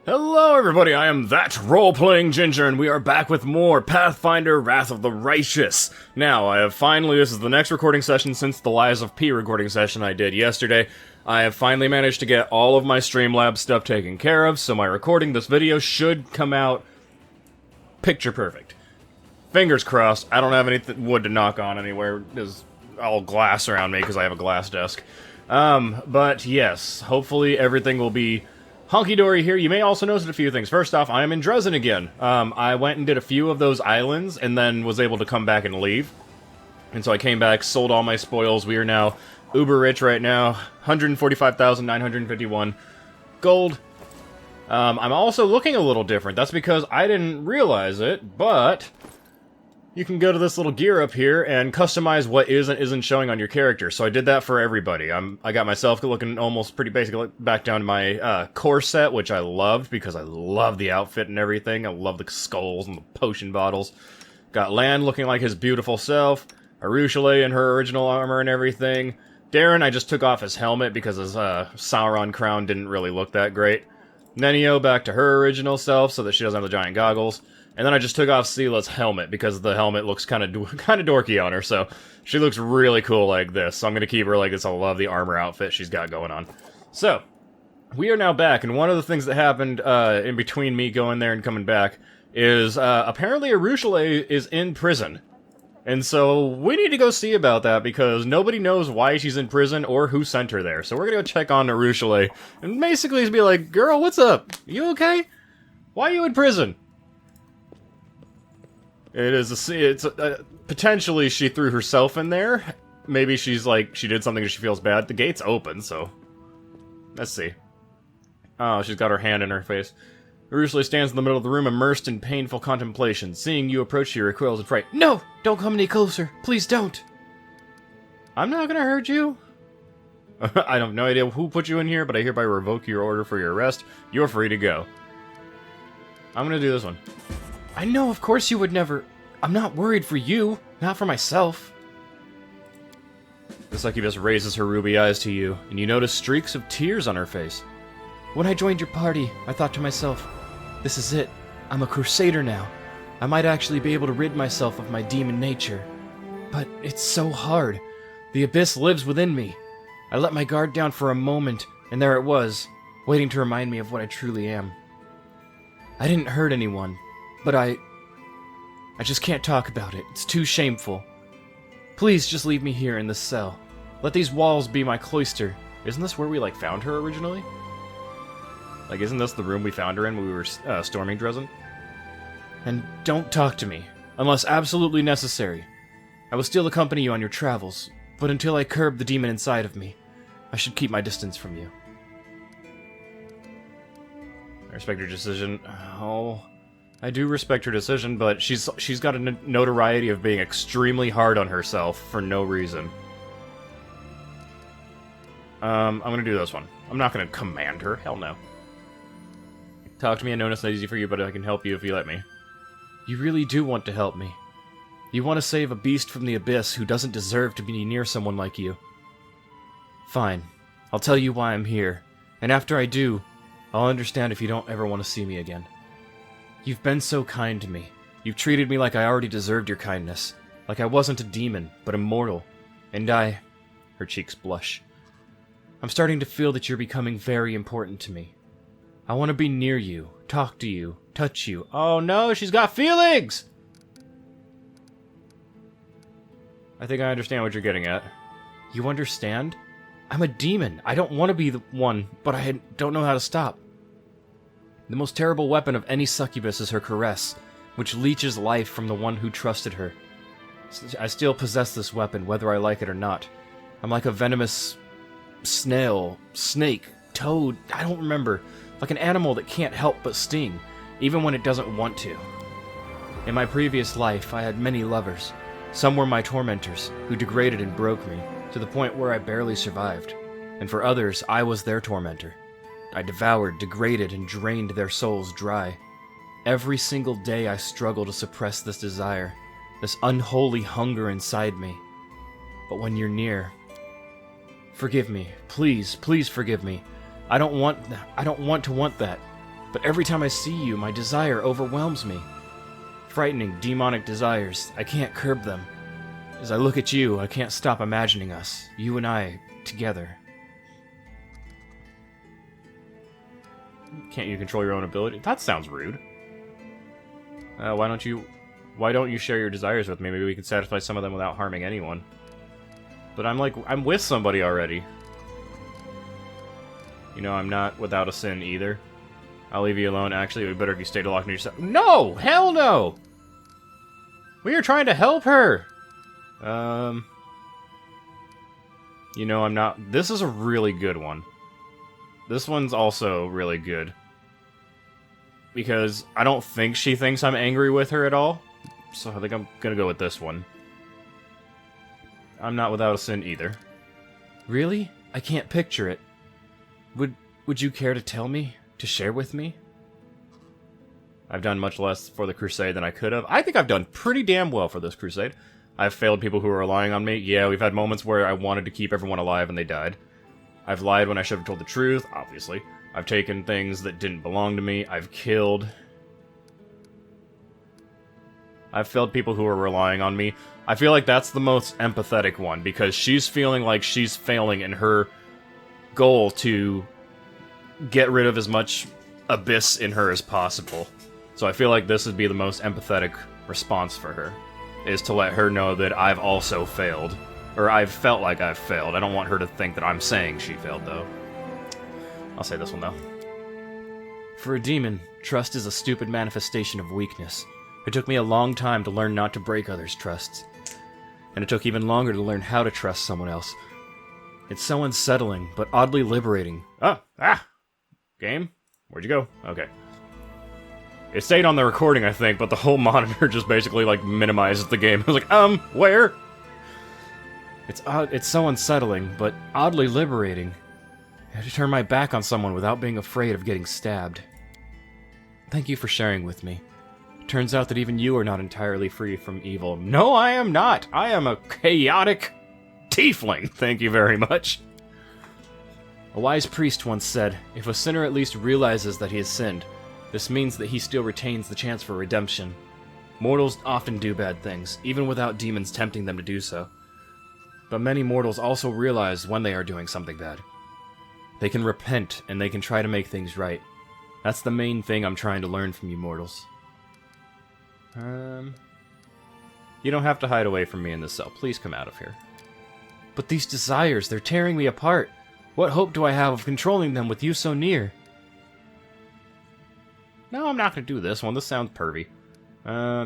Hello everybody, I am that role-playing ginger, and we are back with more Pathfinder Wrath of the Righteous. Now, I have finally, this is the next recording session since the Lies of P recording session I did yesterday. I have finally managed to get all of my Streamlabs stuff taken care of, so my recording this video should come out picture perfect. Fingers crossed, I don't have any wood to knock on anywhere. There's all glass around me because I have a glass desk. But yes, hopefully everything will be hunky-dory here. You may also notice a few things. First off, I am in Dresden again. I went and did a few of those islands, and then was able to come back and leave. And so I came back, sold all my spoils. We are now uber rich right now. 145,951 gold. I'm also looking a little different. That's because I didn't realize it, but you can go to this little gear up here and customize what is and isn't showing on your character. So I did that for everybody. I got myself looking almost pretty basic, back down to my core set, which I loved because I love the outfit and everything. I love the skulls and the potion bottles. Got Lan looking like his beautiful self. Arushale in her original armor and everything. Darren, I just took off his helmet because his Sauron crown didn't really look that great. Nenio back to her original self so that she doesn't have the giant goggles. And then I just took off Sela's helmet, because the helmet looks kind of dorky on her, so she looks really cool like this. So I'm going to keep her like this. I love the armor outfit she's got going on. So, we are now back, and one of the things that happened in between me going there and coming back is apparently Arushale is in prison. And so we need to go see about that, because nobody knows why she's in prison or who sent her there. So we're going to go check on Arushale and basically be like, girl, what's up? You okay? Why are you in prison? It's potentially she threw herself in there. Maybe she's like, she did something and she feels bad. The gate's open, so let's see. Oh, she's got her hand in her face. Arushale stands in the middle of the room, immersed in painful contemplation. Seeing you approach, she recoils in fright. No! Don't come any closer. Please don't. I'm not gonna hurt you. I have no idea who put you in here, but I hereby revoke your order for your arrest. You're free to go. I'm gonna do this one. I know, of course you would never. I'm not worried for you, not for myself. The succubus raises her ruby eyes to you, and you notice streaks of tears on her face. When I joined your party, I thought to myself, this is it. I'm a crusader now. I might actually be able to rid myself of my demon nature. But it's so hard. The abyss lives within me. I let my guard down for a moment, and there it was, waiting to remind me of what I truly am. I didn't hurt anyone. But I just can't talk about it. It's too shameful. Please just leave me here in this cell. Let these walls be my cloister. Isn't this where we, found her originally? Isn't this the room we found her in when we were storming Dresden? And don't talk to me, unless absolutely necessary. I will still accompany you on your travels, but until I curb the demon inside of me, I should keep my distance from you. I respect your decision. Oh, I do respect her decision, but she's got a notoriety of being extremely hard on herself for no reason. I'm gonna do this one. I'm not gonna command her. Hell no. Talk to me. I know it's not easy for you, but I can help you if you let me. You really do want to help me. You want to save a beast from the abyss who doesn't deserve to be near someone like you. Fine. I'll tell you why I'm here, and after I do, I'll understand if you don't ever want to see me again. You've been so kind to me. You've treated me like I already deserved your kindness. Like I wasn't a demon, but immortal. And I... Her cheeks blush. I'm starting to feel that you're becoming very important to me. I want to be near you, talk to you, touch you. Oh no, she's got feelings! I think I understand what you're getting at. You understand? I'm a demon. I don't want to be the one, but I don't know how to stop. The most terrible weapon of any succubus is her caress, which leeches life from the one who trusted her. I still possess this weapon, whether I like it or not. I'm like a venomous snail, snake, toad, I don't remember. Like an animal that can't help but sting, even when it doesn't want to. In my previous life, I had many lovers. Some were my tormentors, who degraded and broke me, to the point where I barely survived. And for others, I was their tormentor. I devoured, degraded, and drained their souls dry. Every single day I struggle to suppress this desire, this unholy hunger inside me. But when you're near... Forgive me. Please, please forgive me. I don't want to want that. But every time I see you, my desire overwhelms me. Frightening, demonic desires. I can't curb them. As I look at you, I can't stop imagining us, you and I, together. Can't you control your own ability? That sounds rude. Why don't you share your desires with me? Maybe we can satisfy some of them without harming anyone. But I'm with somebody already. You know, I'm not without a sin either. I'll leave you alone. Actually, it would be better if you stayed locked in yourself. No! Hell no! We are trying to help her! You know, I'm not... This is a really good one. This one's also really good. Because I don't think she thinks I'm angry with her at all. So I think I'm gonna go with this one. I'm not without a sin either. Really? I can't picture it. Would you care to tell me? To share with me? I've done much less for the crusade than I could have. I think I've done pretty damn well for this crusade. I've failed people who are relying on me. Yeah, we've had moments where I wanted to keep everyone alive and they died. I've lied when I should have told the truth, obviously. I've taken things that didn't belong to me. I've killed. I've failed people who are relying on me. I feel like that's the most empathetic one, because she's feeling like she's failing in her goal to get rid of as much abyss in her as possible. So I feel like this would be the most empathetic response for her, is to let her know that I've also failed. Or I've felt like I've failed. I don't want her to think that I'm saying she failed, though. I'll say this one, though. For a demon, trust is a stupid manifestation of weakness. It took me a long time to learn not to break others' trusts. And it took even longer to learn how to trust someone else. It's so unsettling, but oddly liberating. Game? Where'd you go? Okay. It stayed on the recording, I think, but the whole monitor just basically, like, minimizes the game. I was like, where? It's so unsettling, but oddly liberating. I had to turn my back on someone without being afraid of getting stabbed. Thank you for sharing with me. It turns out that even you are not entirely free from evil. No, I am not! I am a chaotic tiefling! Thank you very much. A wise priest once said, if a sinner at least realizes that he has sinned, this means that he still retains the chance for redemption. Mortals often do bad things, even without demons tempting them to do so. But many mortals also realize when they are doing something bad. They can repent, and they can try to make things right. That's the main thing I'm trying to learn from you mortals. You don't have to hide away from me in this cell. Please come out of here. But these desires, they're tearing me apart. What hope do I have of controlling them with you so near? No, I'm not going to do this one. This sounds pervy.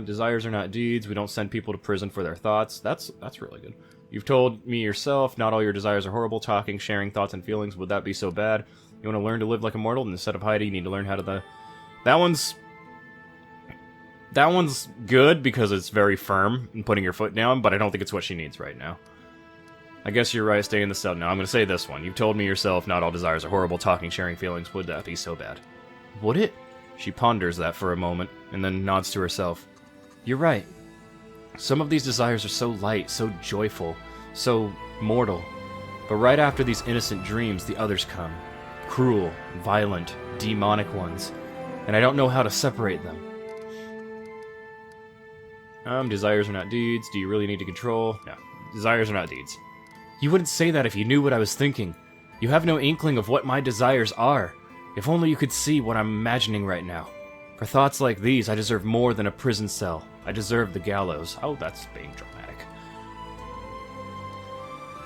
Desires are not deeds. We don't send people to prison for their thoughts. That's really good. You've told me yourself, not all your desires are horrible. Talking, sharing thoughts and feelings, would that be so bad? You want to learn to live like a mortal, and instead of hiding, you need to learn how to... That one's good because it's very firm in putting your foot down, but I don't think it's what she needs right now. I guess you're right, stay in the cell. Now, I'm going to say this one. You've told me yourself, not all desires are horrible. Talking, sharing feelings, would that be so bad? Would it? She ponders that for a moment, and then nods to herself. You're right. Some of these desires are so light, so joyful, so mortal. But right after these innocent dreams, the others come. Cruel, violent, demonic ones. And I don't know how to separate them. Desires are not deeds. Do you really need to control? No. Desires are not deeds. You wouldn't say that if you knew what I was thinking. You have no inkling of what my desires are. If only you could see what I'm imagining right now. For thoughts like these, I deserve more than a prison cell. I deserve the gallows. Oh, that's being dramatic.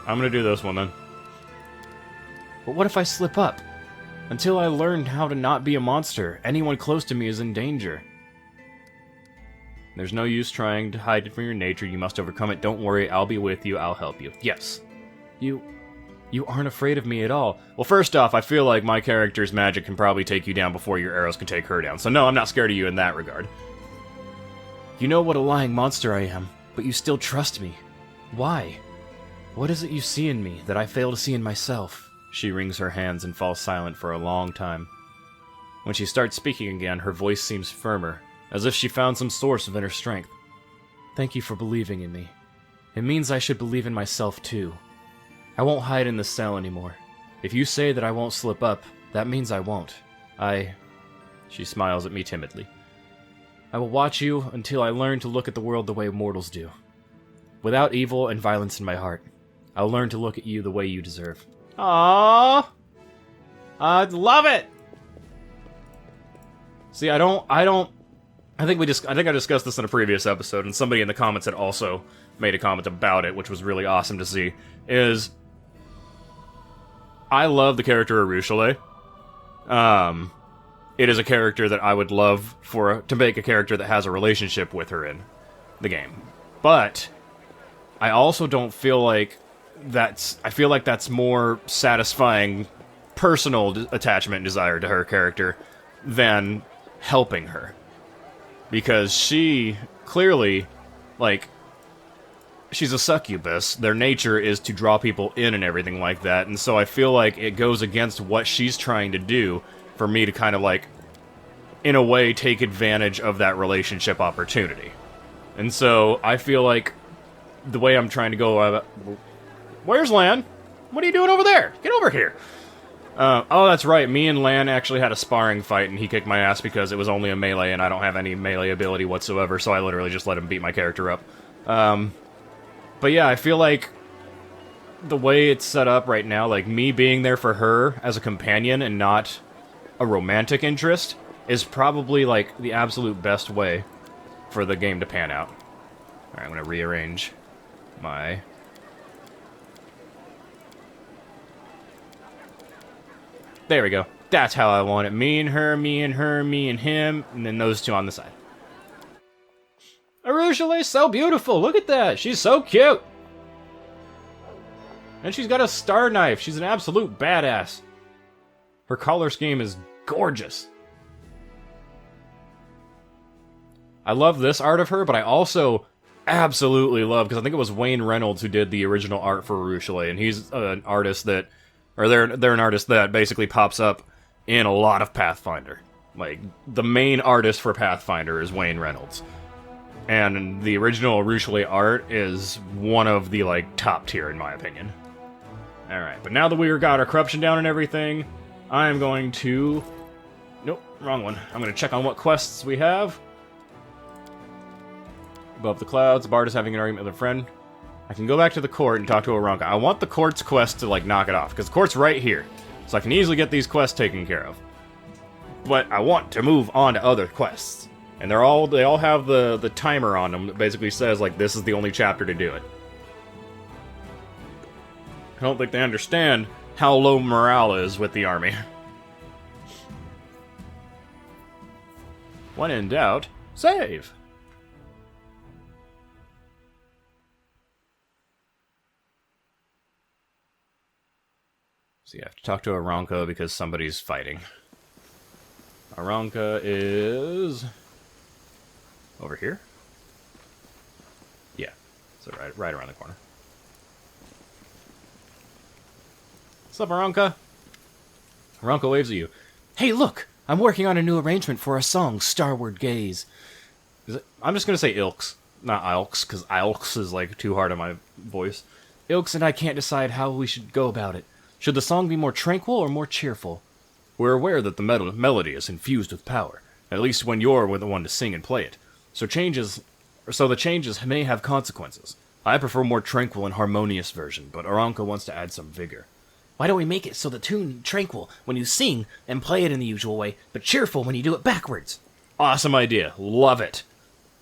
I'm gonna do this one, then. But what if I slip up? Until I learn how to not be a monster, anyone close to me is in danger. There's no use trying to hide it from your nature. You must overcome it. Don't worry, I'll be with you. I'll help you. Yes. You aren't afraid of me at all. Well, first off, I feel like my character's magic can probably take you down before your arrows can take her down. So no, I'm not scared of you in that regard. You know what a lying monster I am, but you still trust me. Why? What is it you see in me that I fail to see in myself? She wrings her hands and falls silent for a long time. When she starts speaking again, her voice seems firmer, as if she found some source of inner strength. Thank you for believing in me. It means I should believe in myself too. I won't hide in the cell anymore. If you say that I won't slip up, that means I won't. She smiles at me timidly. I will watch you until I learn to look at the world the way mortals do. Without evil and violence in my heart, I'll learn to look at you the way you deserve. Aww! I love it! See, I think I discussed this in a previous episode, and somebody in the comments had also made a comment about it, which was really awesome to see, I love the character of Ruchelet. It is a character that I would love to make a character that has a relationship with her in the game. But I also don't feel like I feel like that's more satisfying personal attachment and desire to her character than helping her. Because she clearly, she's a succubus. Their nature is to draw people in and everything like that. And so I feel like it goes against what she's trying to do for me to kind of, in a way, take advantage of that relationship opportunity. And so I feel like the way I'm trying to go... where's Lan? What are you doing over there? Get over here! Oh, that's right. Me and Lan actually had a sparring fight, and he kicked my ass because it was only a melee, and I don't have any melee ability whatsoever, so I literally just let him beat my character up. But yeah, I feel like the way it's set up right now, me being there for her as a companion and not a romantic interest, is probably, the absolute best way for the game to pan out. Alright, I'm gonna rearrange my... There we go. That's how I want it. Me and her, me and her, me and him, and then those two on the side. Ruchelet's so beautiful. Look at that. She's so cute. And she's got a star knife. She's an absolute badass. Her color scheme is gorgeous. I love this art of her, but I also absolutely love, because I think it was Wayne Reynolds who did the original art for Ruchelet, and he's an artist that... Or they're an artist that basically pops up in a lot of Pathfinder. The main artist for Pathfinder is Wayne Reynolds. And the original Ruchelet art is one of the, top tier, in my opinion. Alright, but now that we got our corruption down and everything, I'm going to... Nope, wrong one. I'm going to check on what quests we have. Above the clouds, Bard is having an argument with a friend. I can go back to the court and talk to Aranka. I want the court's quest to, knock it off, because the court's right here. So I can easily get these quests taken care of. But I want to move on to other quests. And they all have the timer on them that basically says, this is the only chapter to do it. I don't think they understand how low morale is with the army. When in doubt, save! So you have to talk to Aranka because somebody's fighting. Aranka is... over here? Yeah. So right around the corner. What's up, Aranka? Aranka waves at you. Hey, look! I'm working on a new arrangement for a song, Starward Gaze. I'm just gonna say Ilks, not Ilks, because Ilks is, too hard on my voice. Ilks and I can't decide how we should go about it. Should the song be more tranquil or more cheerful? We're aware that the melody is infused with power, at least when you're the one to sing and play it. So the changes may have consequences. I prefer a more tranquil and harmonious version, but Aranka wants to add some vigor. Why don't we make it so the tune tranquil when you sing and play it in the usual way, but cheerful when you do it backwards? Awesome idea. Love it.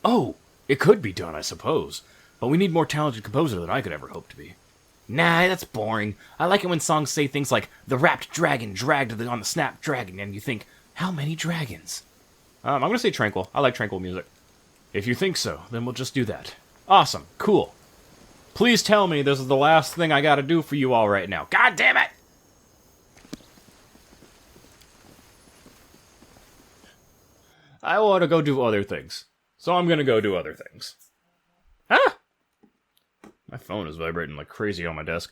Oh, it could be done, I suppose. But we need more talented composer than I could ever hope to be. Nah, that's boring. I like it when songs say things like, the wrapped dragon dragged on the snapped dragon, and you think, how many dragons? I'm gonna say tranquil. I like tranquil music. If you think so, then we'll just do that. Awesome. Cool. Please tell me this is the last thing I gotta do for you all right now. God damn it! I want to go do other things. So I'm gonna go do other things. Ah! My phone is vibrating like crazy on my desk.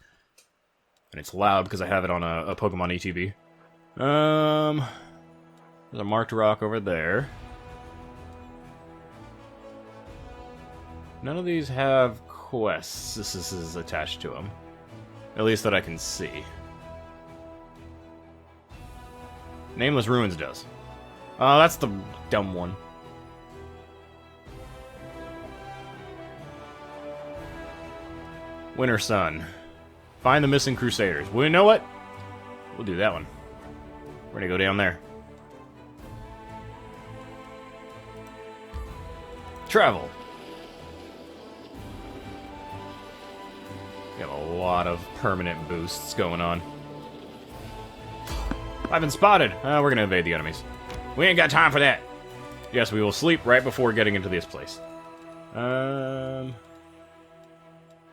And it's loud because I have it on a Pokemon ETB. There's a marked rock over there. None of these have quests. This is attached to them. At least that I can see. Nameless Ruins does. Oh, that's the dumb one. Winter Sun. Find the missing Crusaders. Well, you know what? We'll do that one. We're gonna go down there. Travel. We have a lot of permanent boosts going on. I've been spotted. We're gonna evade the enemies. We ain't got time for that. Yes, we will sleep right before getting into this place.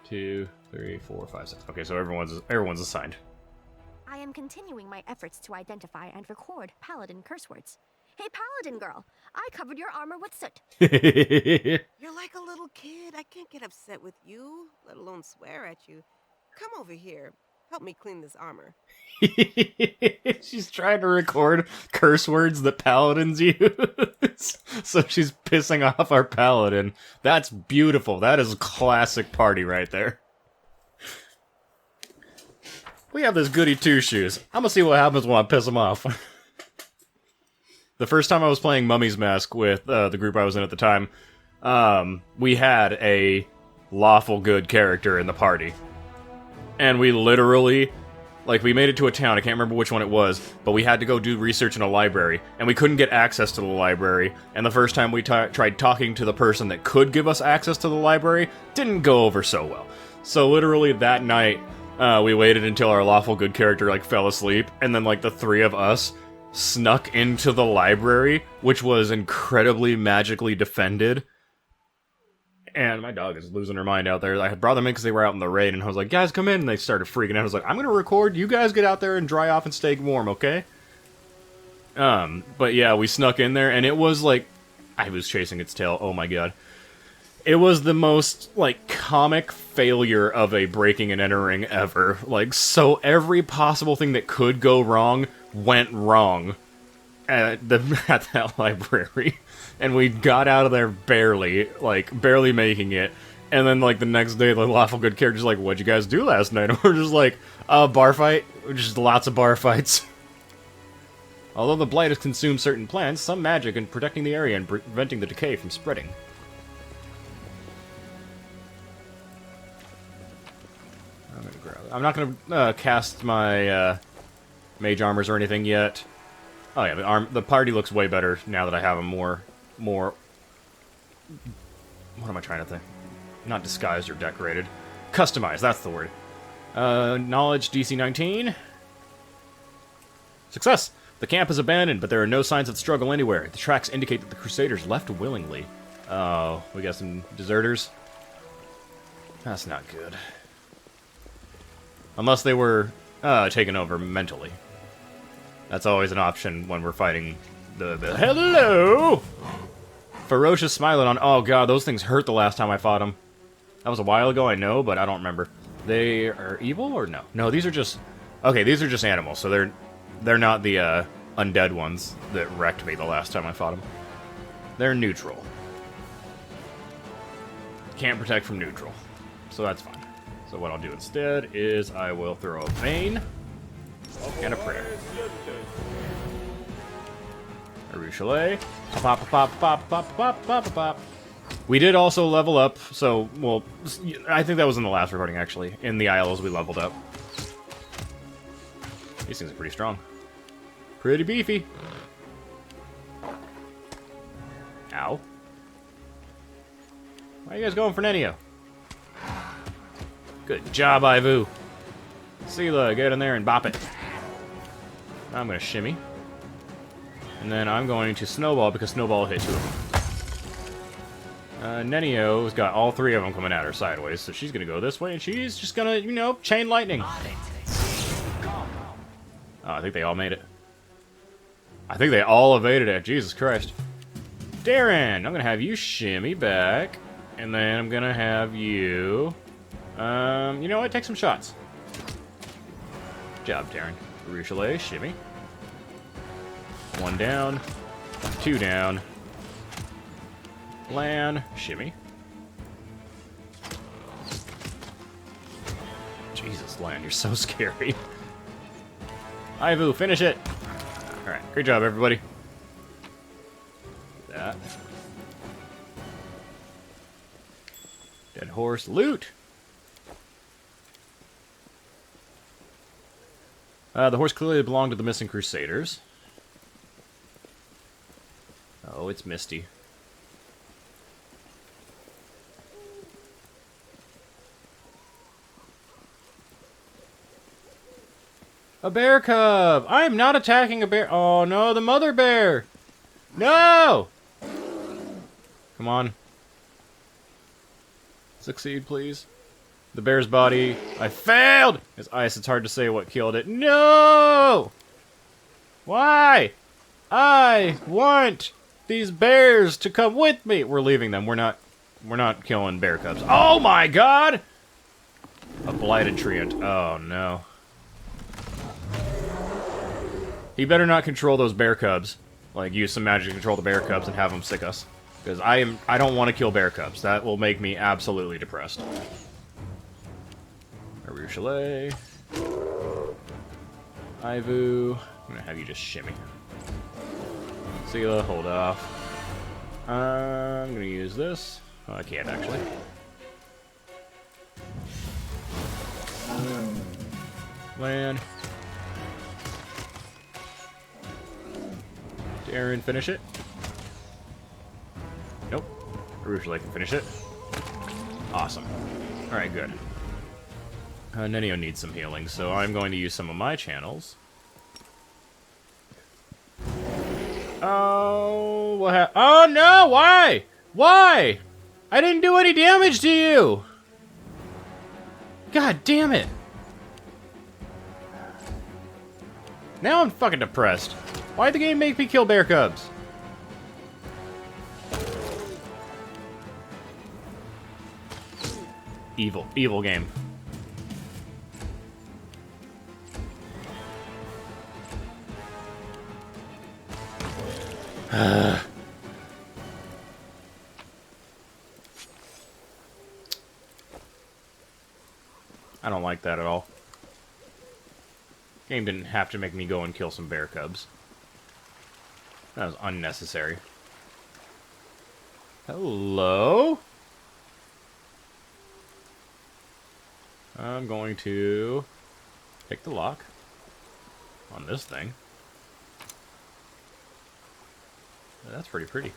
2, 3, 4, 5, 6. Okay, so everyone's assigned. I am continuing my efforts to identify and record paladin curse words. Hey, paladin girl, I covered your armor with soot. You're like a little kid. I can't get upset with you, let alone swear at you. Come over here. Help me clean this armor. She's trying to record curse words that paladins use. So she's pissing off our paladin. That's beautiful. That is a classic party right there. We have this goody two-shoes. I'm gonna see what happens when I piss him off. The first time I was playing Mummy's Mask with the group I was in at the time, we had a lawful good character in the party. And we literally, like, we made it to a town, I can't remember which one it was, but we had to go do research in a library, and we couldn't get access to the library, and the first time we tried talking to the person that could give us access to the library, didn't go over so well. So literally that night, we waited until our lawful good character, like, fell asleep, and then, like, the three of us snuck into the library, which was incredibly magically defended. And my dog is losing her mind out there. I had brought them in because they were out in the rain, and I was like, guys, come in, and they started freaking out. I was like, I'm gonna record, you guys get out there and dry off and stay warm, okay? But yeah, we snuck in there, and it was like, I was chasing its tail, oh my god. It was the most, like, comic failure of a breaking and entering ever. Like, so every possible thing that could go wrong went wrong at that library. And we got out of there barely making it. And then, like, the next day, the lawful good character's like, what'd you guys do last night? And we're just like, bar fight. Just lots of bar fights. Although the blight has consumed certain plants, some magic in protecting the area and preventing the decay from spreading. I'm not gonna cast my mage armors or anything yet. Oh yeah, the party looks way better now that I have them more... What am I trying to think? Not disguised or decorated. Customized, that's the word. Knowledge DC 19. Success! The camp is abandoned, but there are no signs of struggle anywhere. The tracks indicate that the Crusaders left willingly. Oh, we got some deserters? That's not good. Unless they were taken over mentally. That's always an option when we're fighting the Hello! Ferocious Smilodon. Oh god, those things hurt the last time I fought them. That was a while ago, I know, but I don't remember. They are evil or no? No, these are just... Okay, these are just animals, so they're not the undead ones that wrecked me the last time I fought them. They're neutral. Can't protect from neutral. So that's fine. So what I'll do instead is I will throw a Bane and a Prayer. A Ruchelet. Pop, pop, pop, pop, pop, pop, pop. We did also level up, so, well, I think that was in the last recording, actually. In the Isles, we leveled up. These things are pretty strong. Pretty beefy. Ow. Why are you guys going for Nenio? Good job, Ivu. Sela, get in there and bop it. I'm going to shimmy. And then I'm going to Snowball, because Snowball will hit two of them. Nenio's got all three of them coming at her sideways, so she's going to go this way, and she's just going to, you know, chain lightning. Oh, I think they all made it. I think they all evaded it. Jesus Christ. Darren, I'm going to have you shimmy back, and then I'm going to have you... you know what? Take some shots. Good job, Darren. Ruchelet, shimmy. One down. Two down. Lan, shimmy. Jesus, Lan, you're so scary. Ivu, finish it! Alright, great job, everybody. that. Dead horse. Loot! The horse clearly belonged to the missing Crusaders. Oh, it's misty. A bear cub! I am not attacking a bear. Oh no, the mother bear! No! Come on. Succeed, please. The bear's body. I failed! It's ice, it's hard to say what killed it. No! Why? I want these bears to come with me. We're leaving them. We're not killing bear cubs. Oh my god! A blighted treant. Oh no. He better not control those bear cubs. Like, use some magic to control the bear cubs and have them sick us. Because I don't want to kill bear cubs. That will make me absolutely depressed. Aru Chalet. Ivu. I'm gonna have you just shimmy. Sela, hold off. I'm gonna use this. Oh, I can't actually. Land. Darren, finish it. Nope. Arusha can finish it. Awesome. Alright, good. Nenio needs some healing, so I'm going to use some of my channels. Oh, what oh no, why? Why? I didn't do any damage to you! God damn it! Now I'm fucking depressed. Why'd the game make me kill bear cubs? Evil. Evil game. I don't like that at all. Game didn't have to make me go and kill some bear cubs. That was unnecessary. Hello? I'm going to pick the lock on this thing. That's pretty pretty.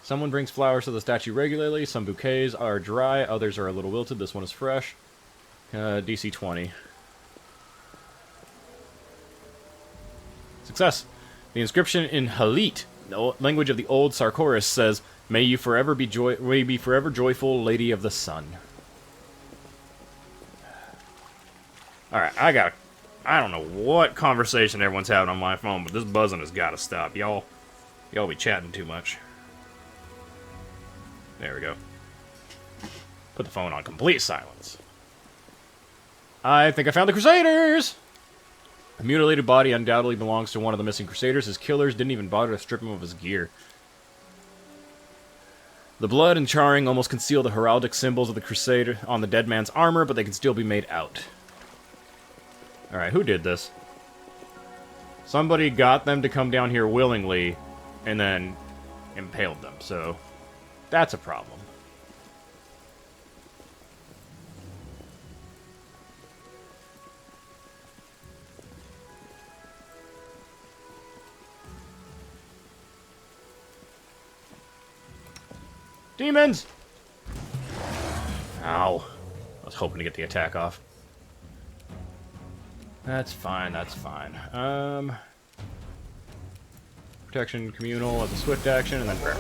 Someone brings flowers to the statue regularly. Some bouquets are dry, others are a little wilted. This one is fresh. DC 20. Success. The inscription in Halit, the language of the old Sarkoris, says, "May you forever be joyful, Lady of the Sun." Alright, I don't know what conversation everyone's having on my phone, but this buzzing has got to stop. Y'all be chatting too much. There we go. Put the phone on complete silence. I think I found the Crusaders! A mutilated body undoubtedly belongs to one of the missing Crusaders. His killers didn't even bother to strip him of his gear. The blood and charring almost conceal the heraldic symbols of the Crusader on the dead man's armor, but they can still be made out. Alright, who did this? Somebody got them to come down here willingly, and then impaled them, so that's a problem. Demons! Ow. I was hoping to get the attack off. That's fine, that's fine. Protection, communal as a swift action, and then prayer.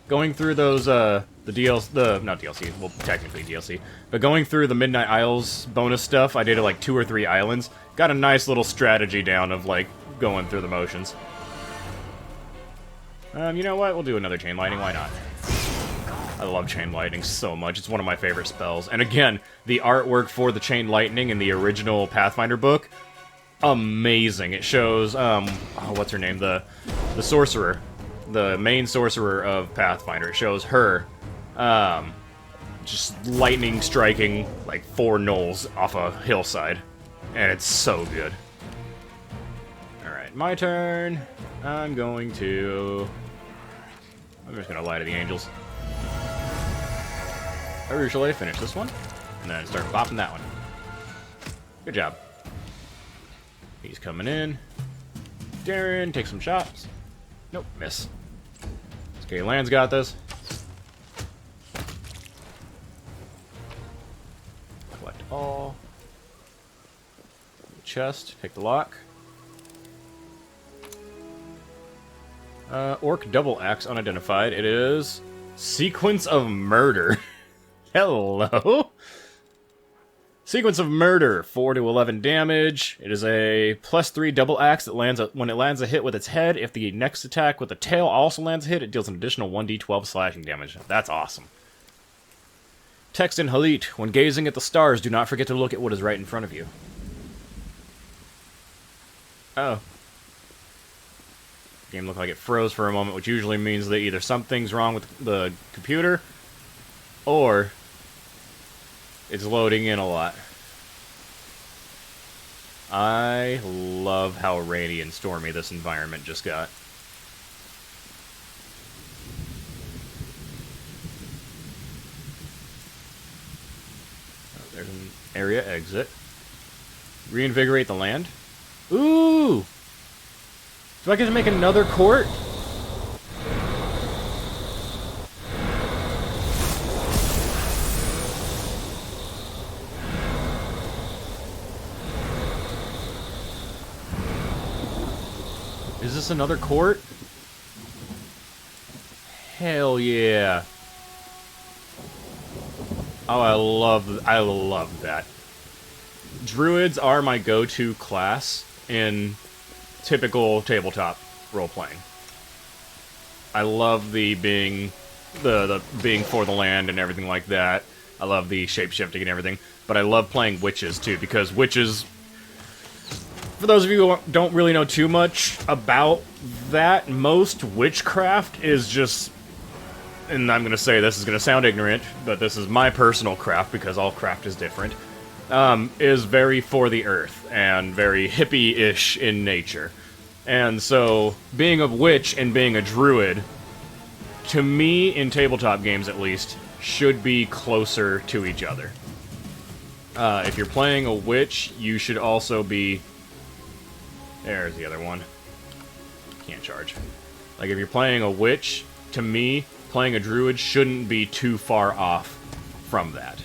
Going through those, not DLC, well, technically DLC, but going through the Midnight Isles bonus stuff, I did like 2 or 3 islands. Got a nice little strategy down of, like, going through the motions. You know what? We'll do another chain lightning, why not? I love chain lightning so much. It's one of my favorite spells. And again, the artwork for the chain lightning in the original Pathfinder book, amazing. It shows, what's her name? The sorcerer. The main sorcerer of Pathfinder. It shows her, just lightning striking, like, 4 gnolls off a hillside. And it's so good. Alright, my turn. I'm just gonna lie to the angels. I usually finish this one, and then start bopping that one. Good job. He's coming in. Darren, take some shots. Nope, miss. Okay, Land's got this. Collect all. Chest, take the lock. Orc double axe unidentified. It is Sequence of Murder. Hello. Sequence of Murder, 4 to 11 damage. It is a +3 double axe that lands when it lands a hit with its head. If the next attack with the tail also lands a hit, it deals an additional 1d12 slashing damage. That's awesome. Text in Halit: when gazing at the stars, do not forget to look at what is right in front of you. Oh. Game looked like it froze for a moment, which usually means that either something's wrong with the computer, or it's loading in a lot. I love how rainy and stormy this environment just got. Oh, there's an area exit. Reinvigorate the land. Ooh! Do I get to make another court? Is this another court? Hell yeah. Oh, I love that. Druids are my go-to class in typical tabletop role-playing. I love the being for the land and everything like that. I love the shape-shifting and everything. But I love playing witches, too, because witches... For those of you who don't really know too much about that, most witchcraft is just... And I'm going to say this is going to sound ignorant, but this is my personal craft, because all craft is different. Is very for the earth, and very hippie-ish in nature. And so, being a witch and being a druid, to me, in tabletop games at least, should be closer to each other. If you're playing a witch, you should also be... There's the other one. Can't charge. Like, if you're playing a witch, to me, playing a druid shouldn't be too far off from that.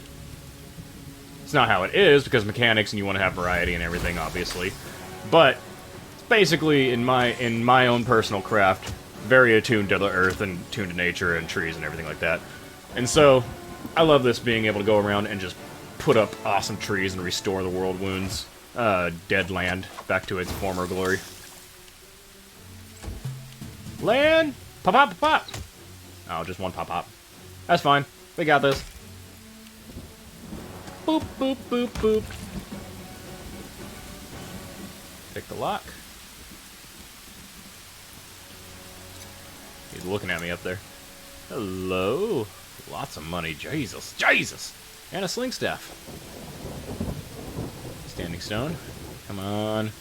It's not how it is, because mechanics and you want to have variety and everything, obviously. But, it's basically, in my own personal craft, very attuned to the earth and attuned to nature and trees and everything like that. And so, I love this being able to go around and just put up awesome trees and restore the world wounds. Dead land back to its former glory. Land! Pop, pop, pop! Oh, just one pop, pop. That's fine. We got this. Boop, boop, boop, boop. Pick the lock. He's looking at me up there. Hello. Lots of money. Jesus. Jesus! And a sling staff. Standing stone. Come on.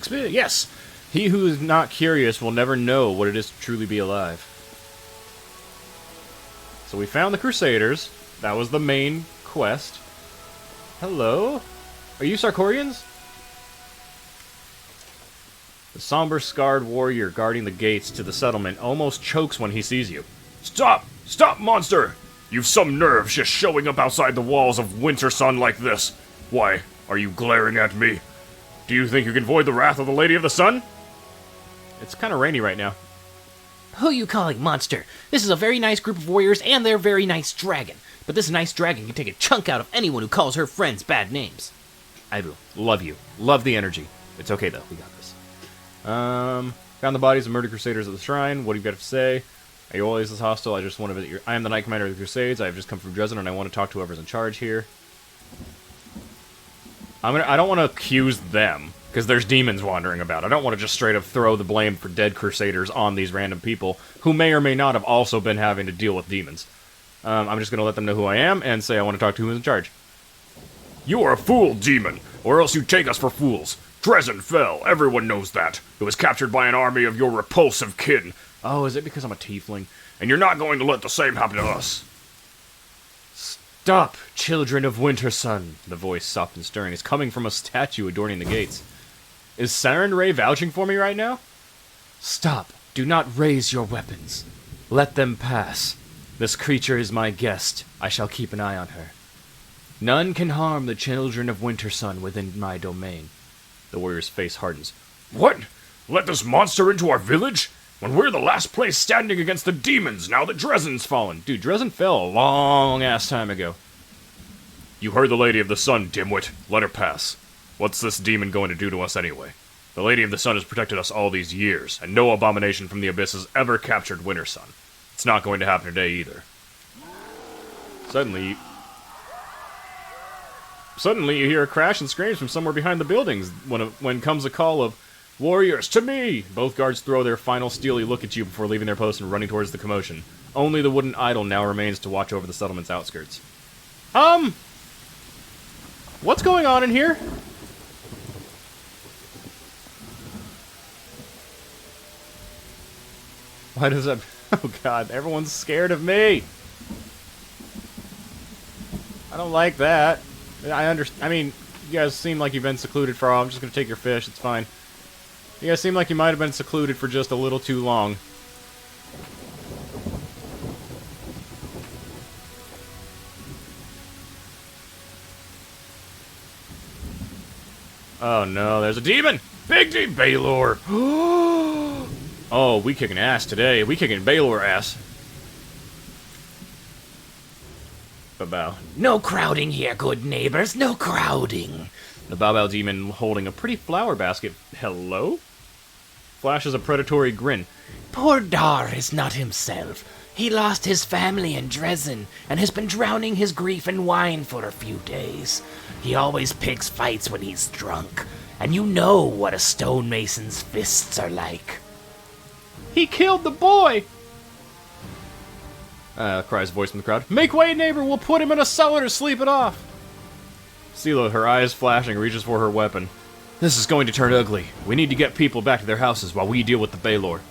Yes! He who is not curious will never know what it is to truly be alive. So we found the Crusaders. That was the main quest. Hello? Are you Sarkorians? The somber, scarred warrior guarding the gates to the settlement almost chokes when he sees you. Stop! Stop, monster! You've some nerve just showing up outside the walls of Winter Sun like this. Why, are you glaring at me? Do you think you can void the wrath of the Lady of the Sun? It's kind of rainy right now. Who you calling monster? This is a very nice group of warriors and their very nice dragon. But this nice dragon can take a chunk out of anyone who calls her friends bad names. I do. Love you. Love the energy. It's okay, though. We got this. Found the bodies of murdered Crusaders at the shrine. What do you got to say? Are you always this hostile? I just want to visit your... I am the Knight Commander of the Crusades. I have just come from Dresden, and I want to talk to whoever's in charge here. I don't want to accuse them, because there's demons wandering about. I don't want to just straight up throw the blame for dead Crusaders on these random people, who may or may not have also been having to deal with demons. I'm just going to let them know who I am, and say I want to talk to who's in charge. You are a fool, demon, or else you take us for fools. Dresden fell, everyone knows that. It was captured by an army of your repulsive kin. Oh, is it because I'm a tiefling? And you're not going to let the same happen to us. Stop, children of Winter Sun. The voice, soft and stirring, is coming from a statue adorning the gates. Is Siren Ray vouching for me right now? Stop. Do not raise your weapons. Let them pass. This creature is my guest. I shall keep an eye on her. None can harm the children of Winter Sun within my domain. The warrior's face hardens. What? Let this monster into our village? When we're the last place standing against the demons now that Dresden's fallen. Dude, Dresden fell a long-ass time ago. You heard the Lady of the Sun, dimwit. Let her pass. What's this demon going to do to us anyway? The Lady of the Sun has protected us all these years, and no abomination from the abyss has ever captured Winter Sun. It's not going to happen today either. Suddenly you hear a crash and screams from somewhere behind the buildings when comes a call of, Warriors, to me! Both guards throw their final steely look at you before leaving their post and running towards the commotion. Only the wooden idol now remains to watch over the settlement's outskirts. What's going on in here? Why does that... Oh god, everyone's scared of me! I don't like that. I mean, you guys seem like you've been secluded for all. I'm just gonna take your fish, it's fine. You guys seem like you might have been secluded for just a little too long. Oh no, there's a demon! Big demon! Baylor! Oh, we kicking ass today. We kicking Baylor ass. Bow. No crowding here, good neighbors, no crowding. The Bow demon holding a pretty flower basket. Hello? Flashes a predatory grin. Poor Dar is not himself. He lost his family in Dresden and has been drowning his grief in wine for a few days. He always picks fights when he's drunk, and you know what a stonemason's fists are like. He killed the boy! Cries a voice from the crowd. Make way, neighbor! We'll put him in a cellar to sleep it off! Sela, her eyes flashing, reaches for her weapon. This is going to turn ugly. We need to get people back to their houses while we deal with the Baylor.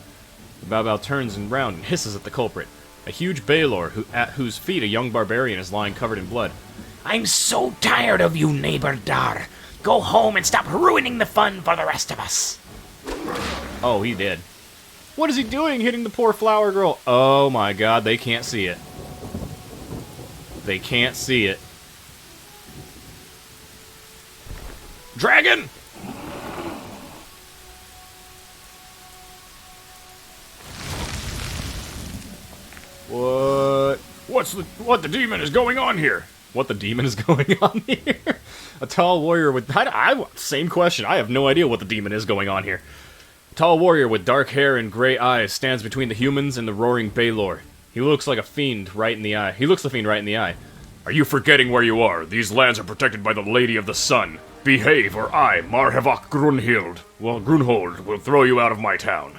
The Bow turns round and hisses at the culprit. A huge Baylor, at whose feet a young barbarian is lying covered in blood. I'm so tired of you, neighbor Dar. Go home and stop ruining the fun for the rest of us. Oh, he did. What is he doing, hitting the poor flower girl? Oh my god, they can't see it. They can't see it. Dragon! What? What the demon is going on here? What the demon is going on here? A tall warrior with... same question. I have no idea what the demon is going on here. A tall warrior with dark hair and gray eyes stands between the humans and the roaring Baylor. He looks like a fiend right in the eye. He looks the fiend right in the eye. Are you forgetting where you are? These lands are protected by the Lady of the Sun. Behave, or I, Marhevok Grunhold, will throw you out of my town.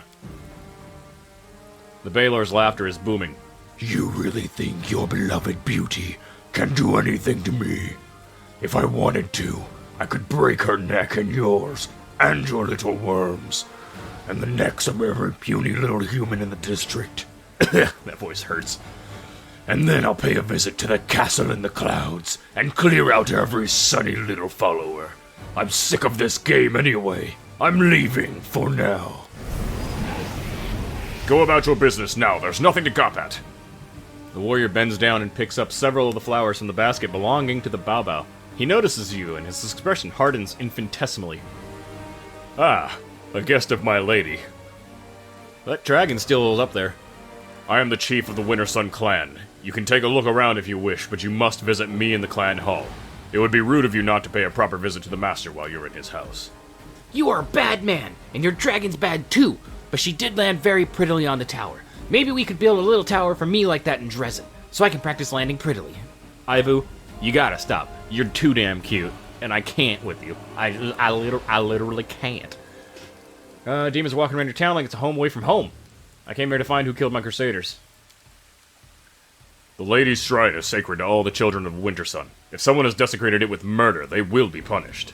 The Baylor's laughter is booming. You really think your beloved beauty can do anything to me? If I wanted to, I could break her neck and yours, and your little worms, and the necks of every puny little human in the district. That voice hurts. And then I'll pay a visit to the castle in the clouds, and clear out every sunny little follower. I'm sick of this game anyway. I'm leaving for now. Go about your business now. There's nothing to gawp at. The warrior bends down and picks up several of the flowers from the basket belonging to the Bao. He notices you, and his expression hardens infinitesimally. Ah, a guest of my lady. That dragon still is up there. I am the chief of the Winter Sun clan. You can take a look around if you wish, but you must visit me in the clan hall. It would be rude of you not to pay a proper visit to the master while you're in his house. You are a bad man, and your dragon's bad too, but she did land very prettily on the tower. Maybe we could build a little tower for me like that in Dresden, so I can practice landing prettily. Ivu, you gotta stop. You're too damn cute, and I can't with you. I literally can't. Demons walking around your town like it's a home away from home. I came here to find who killed my crusaders. The Lady's Shrine is sacred to all the children of Wintersun. If someone has desecrated it with murder, they will be punished.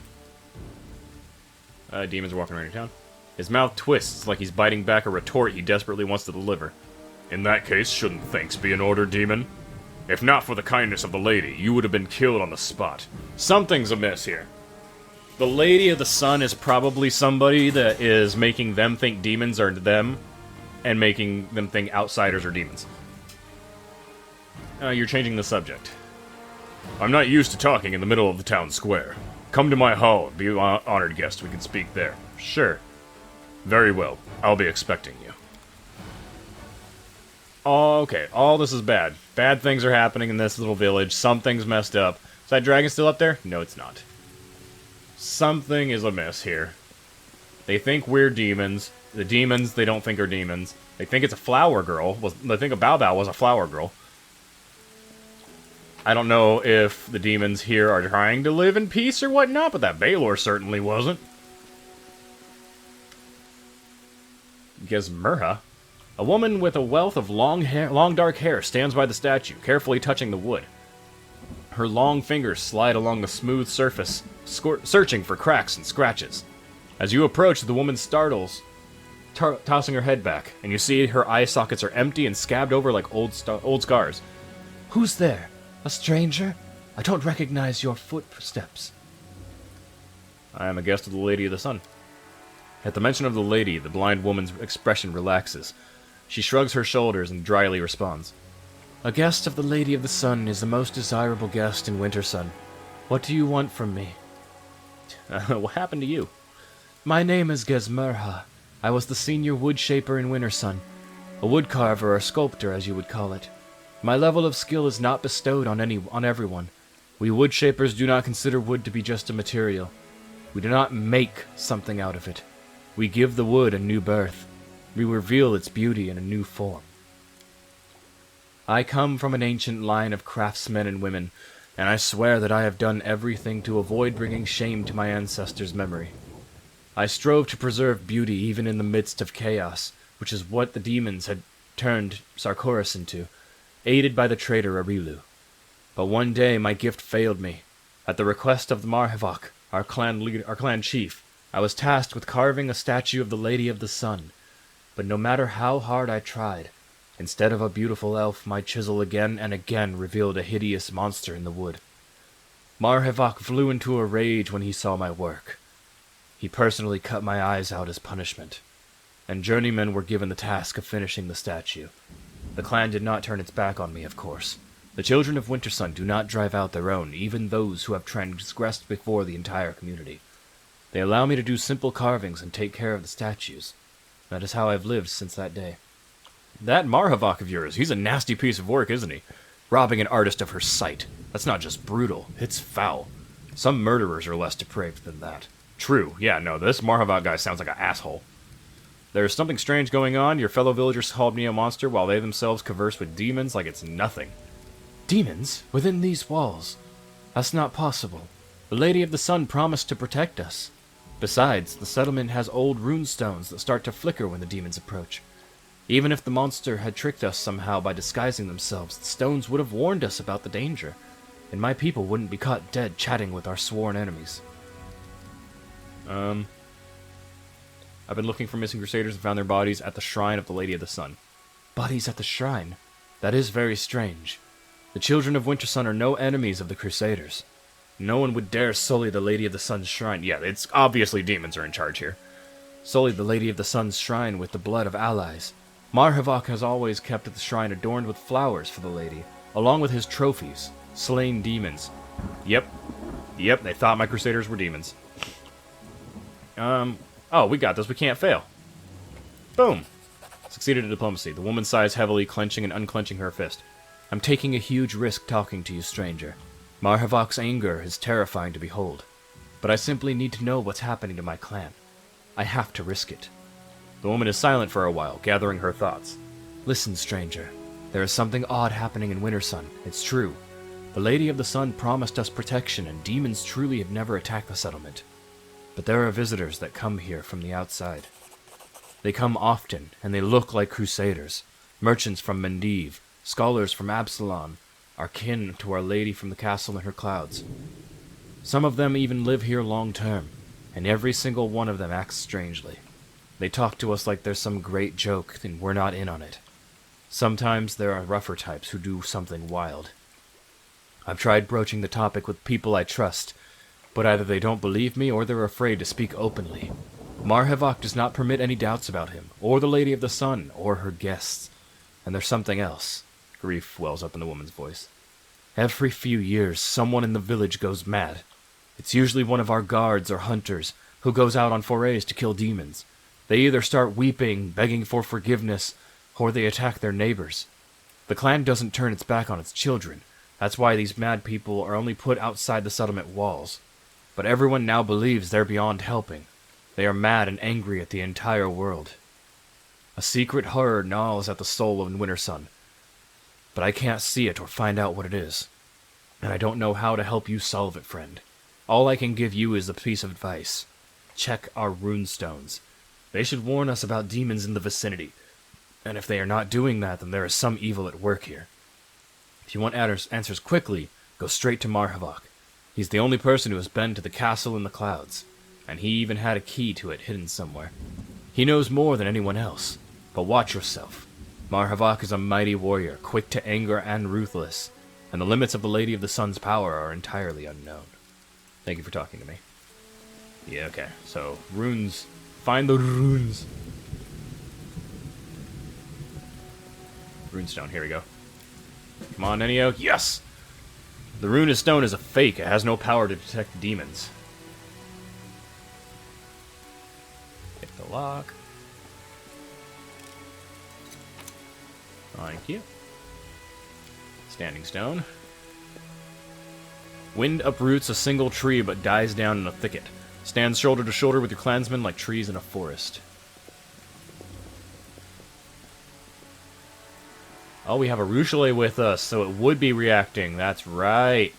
Demon's walking around town. His mouth twists like he's biting back a retort he desperately wants to deliver. In that case, shouldn't thanks be in order, Demon? If not for the kindness of the lady, you would have been killed on the spot. Something's amiss here. The Lady of the Sun is probably somebody that is making them think demons are them, and making them think outsiders are demons. You're changing the subject. I'm not used to talking in the middle of the town square. Come to my hall and be an honored guest. We can speak there. Sure. Very well. I'll be expecting you. Oh, okay. All this is bad. Bad things are happening in this little village. Something's messed up. Is that dragon still up there? No, it's not. Something is amiss here. They think we're demons. The demons they don't think are demons. They think it's a flower girl. They think a Bao Bao was a flower girl. I don't know if the demons here are trying to live in peace or whatnot, but that Baylor certainly wasn't. Gizmerha? A woman with a wealth of long dark hair stands by the statue, carefully touching the wood. Her long fingers slide along the smooth surface, searching for cracks and scratches. As you approach, the woman startles, tossing her head back, and you see her eye sockets are empty and scabbed over like old scars. Who's there? A stranger? I don't recognize your footsteps. I am a guest of the Lady of the Sun. At the mention of the lady, the blind woman's expression relaxes. She shrugs her shoulders and dryly responds. A guest of the Lady of the Sun is the most desirable guest in Wintersun. What do you want from me? What happened to you? My name is Gizmerha. I was the senior wood shaper in Wintersun. A wood carver or sculptor, as you would call it. My level of skill is not bestowed on everyone. We wood shapers do not consider wood to be just a material. We do not make something out of it. We give the wood a new birth. We reveal its beauty in a new form. I come from an ancient line of craftsmen and women, and I swear that I have done everything to avoid bringing shame to my ancestors' memory. I strove to preserve beauty even in the midst of chaos, which is what the demons had turned Sarkoris into, aided by the traitor Arilu. But one day my gift failed me. At the request of the Marhevok, our clan chief, I was tasked with carving a statue of the Lady of the Sun. But no matter how hard I tried, instead of a beautiful elf, my chisel again and again revealed a hideous monster in the wood. Marhevok flew into a rage when he saw my work. He personally cut my eyes out as punishment, and journeymen were given the task of finishing the statue. The clan did not turn its back on me, of course. The children of Wintersun do not drive out their own, even those who have transgressed before the entire community. They allow me to do simple carvings and take care of the statues. That is how I've lived since that day. That Marhevok of yours, he's a nasty piece of work, isn't he? Robbing an artist of her sight. That's not just brutal, it's foul. Some murderers are less depraved than that. True, yeah, no, this Marhevok guy sounds like an asshole. There's something strange going on. Your fellow villagers called me a monster while they themselves converse with demons like it's nothing. Demons? Within these walls? That's not possible. The Lady of the Sun promised to protect us. Besides, the settlement has old rune stones that start to flicker when the demons approach. Even if the monster had tricked us somehow by disguising themselves, the stones would have warned us about the danger, and my people wouldn't be caught dead chatting with our sworn enemies. I've been looking for missing crusaders and found their bodies at the shrine of the Lady of the Sun. Bodies at the shrine? That is very strange. The children of Wintersun are no enemies of the crusaders. No one would dare sully the Lady of the Sun's shrine. Yeah, it's obviously demons are in charge here. Sully the Lady of the Sun's shrine with the blood of allies. Marhevok has always kept the shrine adorned with flowers for the lady, along with his trophies, slain demons. Yep, they thought my crusaders were demons. Oh, we got this. We can't fail. Boom. Succeeded in diplomacy. The woman sighs heavily, clenching and unclenching her fist. I'm taking a huge risk talking to you, stranger. Marhevok's anger is terrifying to behold. But I simply need to know what's happening to my clan. I have to risk it. The woman is silent for a while, gathering her thoughts. Listen, stranger. There is something odd happening in Wintersun. It's true. The Lady of the Sun promised us protection, and demons truly have never attacked the settlement. But there are visitors that come here from the outside. They come often, and they look like crusaders. Merchants from Mendiv, Scholars from Absalom are kin to Our Lady from the castle in her clouds. Some of them even live here long term, and every single one of them acts strangely. They talk to us like there's some great joke and we're not in on it. Sometimes there are rougher types who do something wild. I've tried broaching the topic with people I trust, but either they don't believe me or they're afraid to speak openly. Marhavok does not permit any doubts about him, or the Lady of the Sun, or her guests. And there's something else. Grief wells up in the woman's voice. Every few years, someone in the village goes mad. It's usually one of our guards or hunters who goes out on forays to kill demons. They either start weeping, begging for forgiveness, or they attack their neighbors. The clan doesn't turn its back on its children. That's why these mad people are only put outside the settlement walls. But everyone now believes they're beyond helping. They are mad and angry at the entire world. A secret horror gnaws at the soul of Wintersun. But I can't see it or find out what it is. And I don't know how to help you solve it, friend. All I can give you is a piece of advice. Check our runestones. They should warn us about demons in the vicinity. And if they are not doing that, then there is some evil at work here. If you want answers quickly, go straight to Marhavok. He's the only person who has been to the castle in the clouds, and he even had a key to it hidden somewhere. He knows more than anyone else, but watch yourself. Marhavok is a mighty warrior, quick to anger and ruthless, and the limits of the Lady of the Sun's power are entirely unknown. Thank you for talking to me. Yeah, okay, so runes. Find the runes. Runestone, here we go. Come on, Ennio. Yes! The rune stone is a fake. It has no power to detect demons. Hit the lock. Thank you. Standing stone. Wind uproots a single tree but dies down in a thicket. Stands shoulder to shoulder with your clansmen like trees in a forest. Oh, we have a Ruchelet with us, so it would be reacting. That's right.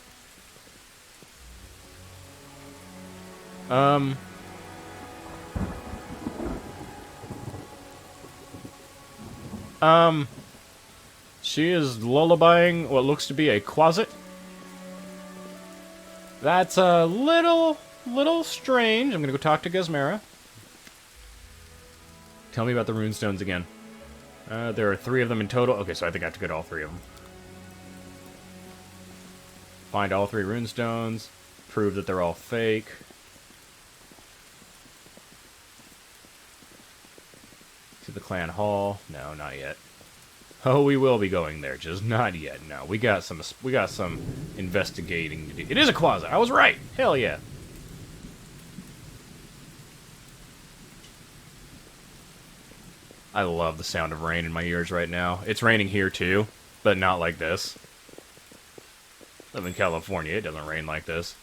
She is lullabying what looks to be a quasit. That's a little strange. I'm gonna go talk to Gizmera. Tell me about the runestones again. There are 3 of them in total. Okay, so I think I have to get all 3 of them. Find all 3 runestones. Prove that they're all fake. To the clan hall. No, not yet. Oh, we will be going there, just not yet. No, we got some investigating to do. It is a quasi. I was right. Hell yeah. I love the sound of rain in my ears right now. It's raining here too, but not like this. I live in California. It doesn't rain like this.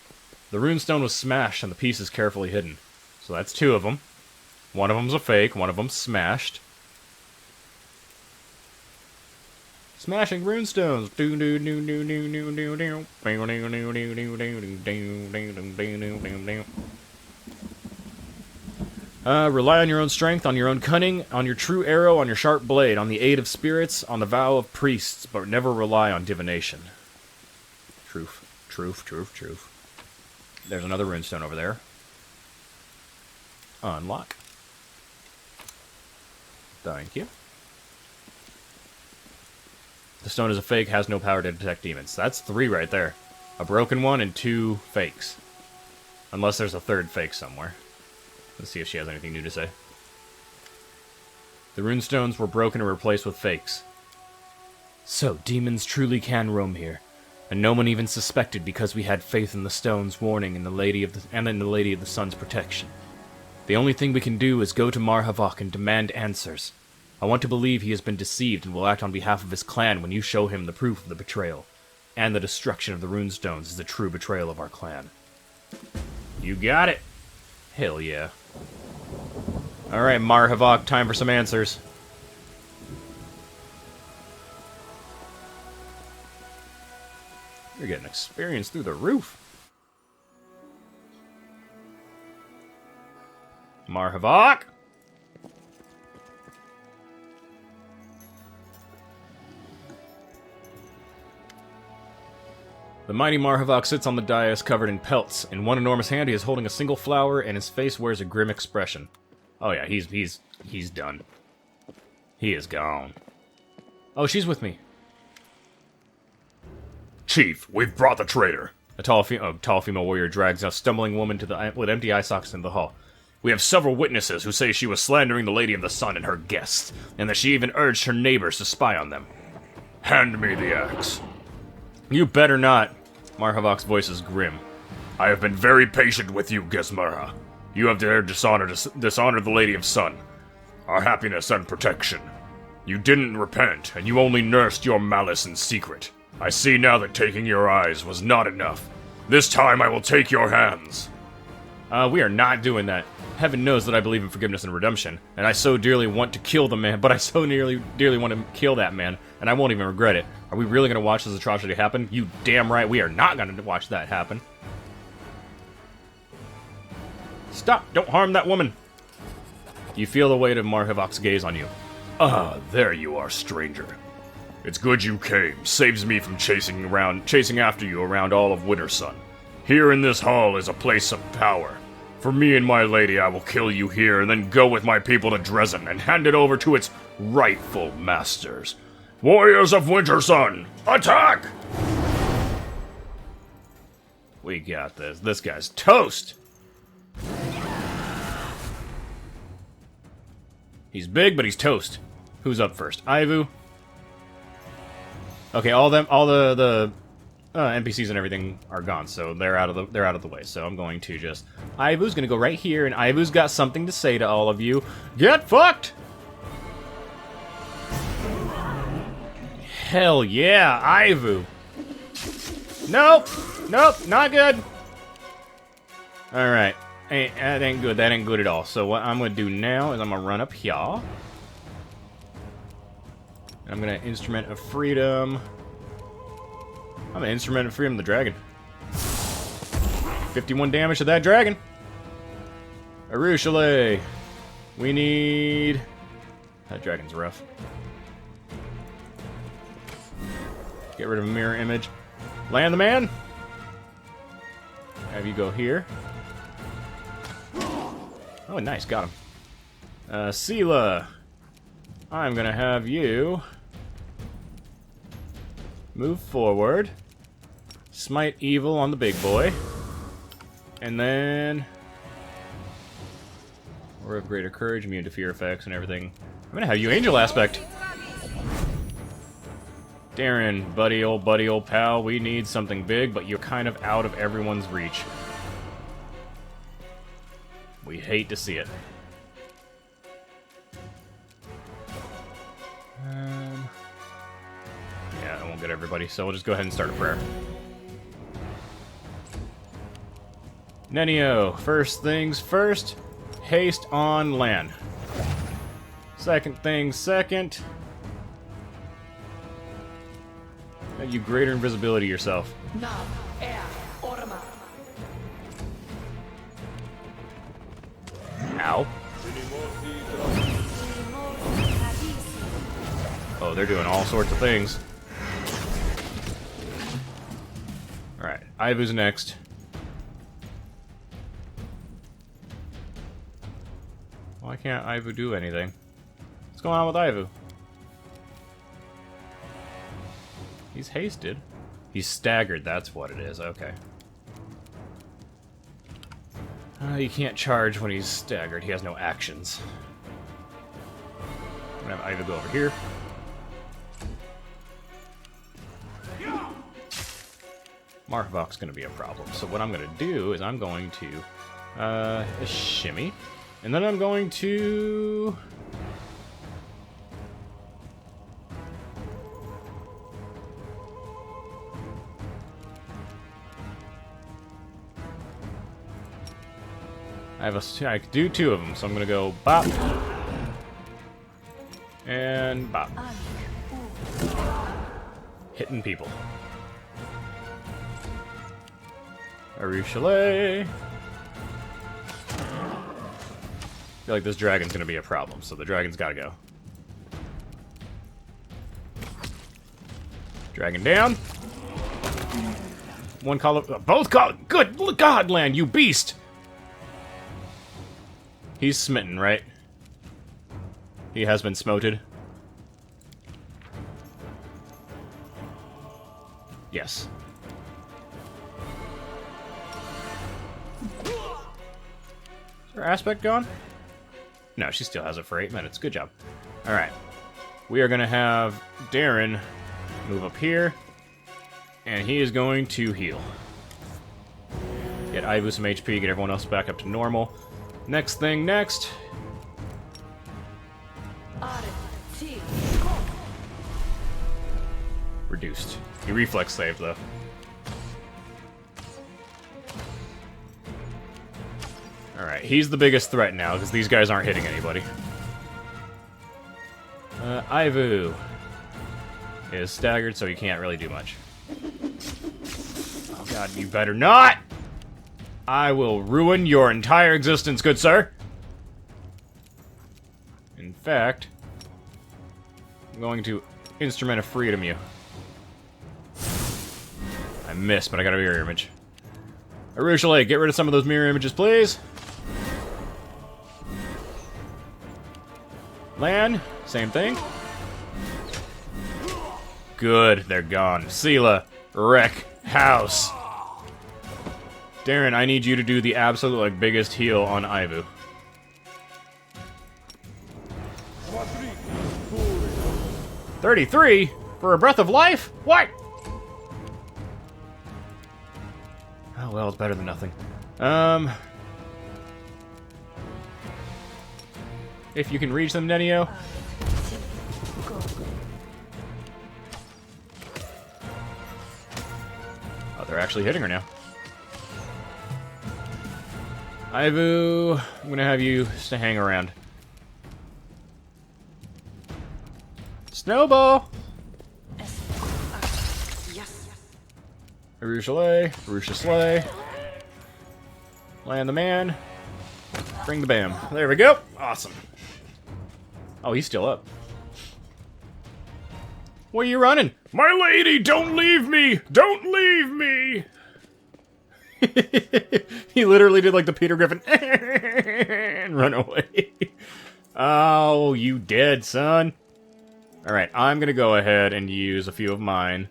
The runestone was smashed and the pieces carefully hidden. So that's 2 of them. One of them's a fake. One of them's smashed. Smashing runestones. Rely on your own strength, on your own cunning, on your true arrow, on your sharp blade, on the aid of spirits, on the vow of priests, but never rely on divination. Truth. Truth, truth, truth. There's another runestone over there. Unlock. Thank you. The stone is a fake, has no power to detect demons. That's 3 right there. A broken one and 2 fakes. Unless there's a 3rd fake somewhere. Let's see if she has anything new to say. The runestones were broken and replaced with fakes. So, demons truly can roam here. And no one even suspected because we had faith in the stone's warning and in the Lady of the Sun's protection. The only thing we can do is go to Marhavok and demand answers. I want to believe he has been deceived and will act on behalf of his clan when you show him the proof of the betrayal. And the destruction of the runestones is the true betrayal of our clan. You got it! Hell yeah. Alright, Marhavok, time for some answers. You're getting experience through the roof. Marhavok! The mighty Marhavok sits on the dais covered in pelts. In one enormous hand, he is holding a single flower, and his face wears a grim expression. Oh yeah, he's done. He is gone. Oh, she's with me. Chief, we've brought the traitor. A tall female warrior drags a stumbling woman with empty eye sockets into the hall. We have several witnesses who say she was slandering the Lady of the Sun and her guests, and that she even urged her neighbors to spy on them. Hand me the axe. You better not. Marhavok's voice is grim. I have been very patient with you, Gizmara. You have dared dishonor the Lady of Sun, our happiness and protection. You didn't repent, and you only nursed your malice in secret. I see now that taking your eyes was not enough. This time I will take your hands. We are not doing that. Heaven knows that I believe in forgiveness and redemption, and I so dearly want to kill the man, but I so dearly want to kill that man, and I won't even regret it. Are we really going to watch this atrocity happen? You damn right we are not going to watch that happen. Stop! Don't harm that woman! You feel the weight of Marhavok's gaze on you. Ah, there you are, stranger. It's good you came. Saves me from chasing after you around all of Wintersun. Here in this hall is a place of power. For me and my lady, I will kill you here and then go with my people to Dresden and hand it over to its rightful masters. Warriors of Wintersun, attack! We got this. This guy's toast! He's big, but he's toast. Who's up first? Ivu? Okay, all the NPCs and everything are gone, so they're out of the way. So I'm going to just Ivu's gonna go right here, and Ivu's got something to say to all of you. Get fucked! Hell yeah, Ivu! Nope, nope, not good. All right, that ain't good. That ain't good at all. So what I'm gonna do now is I'm gonna run up here. I'm gonna Instrument of Freedom. I'm gonna Instrument of Freedom the dragon. 51 damage to that dragon. Arushale. We need... That dragon's rough. Get rid of a mirror image. Land the man. Have you go here. Oh, nice. Got him. Sela. I'm gonna have you... move forward. Smite evil on the big boy. And then... Aura of Greater Courage, immune to fear effects and everything. I'm gonna have you Angel Aspect. Darren, buddy, old pal, we need something big, but you're kind of out of everyone's reach. We hate to see it. Yeah, I won't get everybody, so we'll just go ahead and start a prayer. Nenio, first things first, haste on land. Second things second, have you greater invisibility yourself. Ow. Oh, they're doing all sorts of things. Alright, Ivu's next. Why can't Ivu do anything? What's going on with Ivu? He's hasted. He's staggered, that's what it is, okay. You can't charge when he's staggered, he has no actions. I'm gonna have Ivu go over here. Marhavok's gonna be a problem, so what I'm gonna do is I'm going to shimmy, and then I'm going to I could do two of them, so I'm gonna go bop and bop, hitting people. Arushale. I feel like this dragon's gonna be a problem, so the dragon's gotta go. Dragon down. One color, both color. Good God, Lan, you beast! He's smitten, right? He has been smoted. Yes. Is her aspect gone? No, she still has it for 8 minutes. Good job. Alright. We are going to have Darren move up here. And he is going to heal. Get Ivu some HP, get everyone else back up to normal. Next thing next. Reduced. He reflex saved, though. Alright, he's the biggest threat now, because these guys aren't hitting anybody. Ivu is staggered, so he can't really do much. Oh god, you better not! I will ruin your entire existence, good sir! In fact, I'm going to Instrument of Freedom you. I missed, but I got a mirror image. Arushale, get rid of some of those mirror images, please. Lan, same thing. Good, they're gone. Sela, wreck, house. Darren, I need you to do the absolute, like, biggest heal on Ivu. $33 for a breath of life? What? Oh, well, it's better than nothing. If you can reach them, Nenio. Oh, they're actually hitting her now. Ivu, I'm gonna have you to hang around. Snowball! Arushale, Arusha Slay. Land the man. Bring the bam. There we go. Awesome. Oh, he's still up. Where are you running? My lady, don't leave me! Don't leave me! He literally did like the Peter Griffin and run away. Oh, you dead, son. Alright, I'm gonna go ahead and use a few of mine.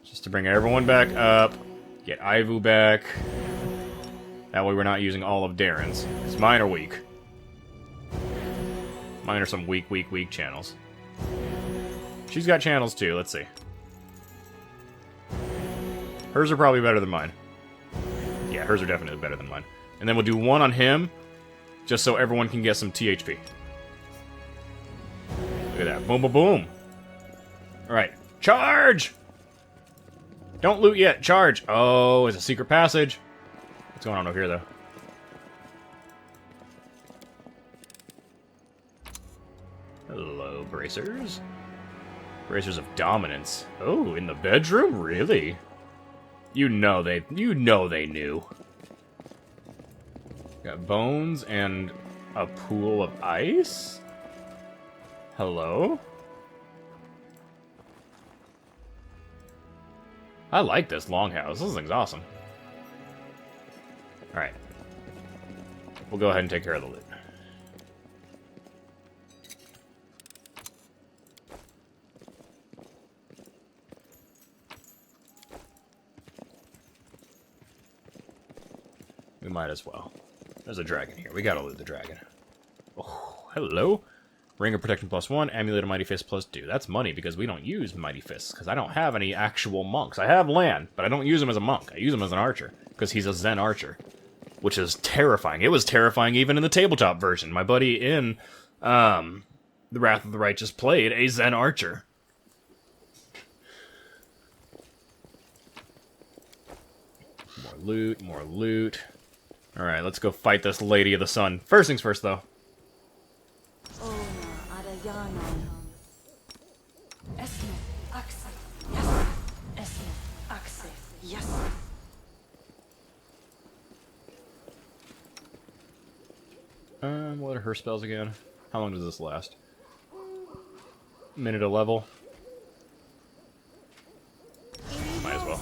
Just to bring everyone back up. Get Ivu back. That way we're not using all of Darren's. Because mine are weak. Mine are some weak channels. She's got channels too, let's see. Hers are probably better than mine. Yeah, hers are definitely better than mine. And then we'll do one on him, just so everyone can get some THP. Look at that. Boom, boom, boom. Alright. Charge! Don't loot yet. Charge! Oh, it's a secret passage. What's going on over here, though? Hello, bracers. Bracers of dominance. Oh, in the bedroom? Really? You know they knew. Got bones and a pool of ice? Hello? I like this longhouse. This thing's awesome. Alright. We'll go ahead and take care of the loot. We might as well. There's a dragon here. We gotta loot the dragon. Oh, hello. Ring of Protection +1, Amulet of Mighty Fist +2. That's money because we don't use Mighty Fists, because I don't have any actual monks. I have Lan, but I don't use him as a monk. I use him as an archer, because he's a Zen archer, which is terrifying. It was terrifying even in the tabletop version. My buddy in The Wrath of the Righteous played a Zen archer. More loot, more loot. Alright, let's go fight this Lady of the Sun. First things first, though. What are her spells again? How long does this last? Minute a level. Might as well.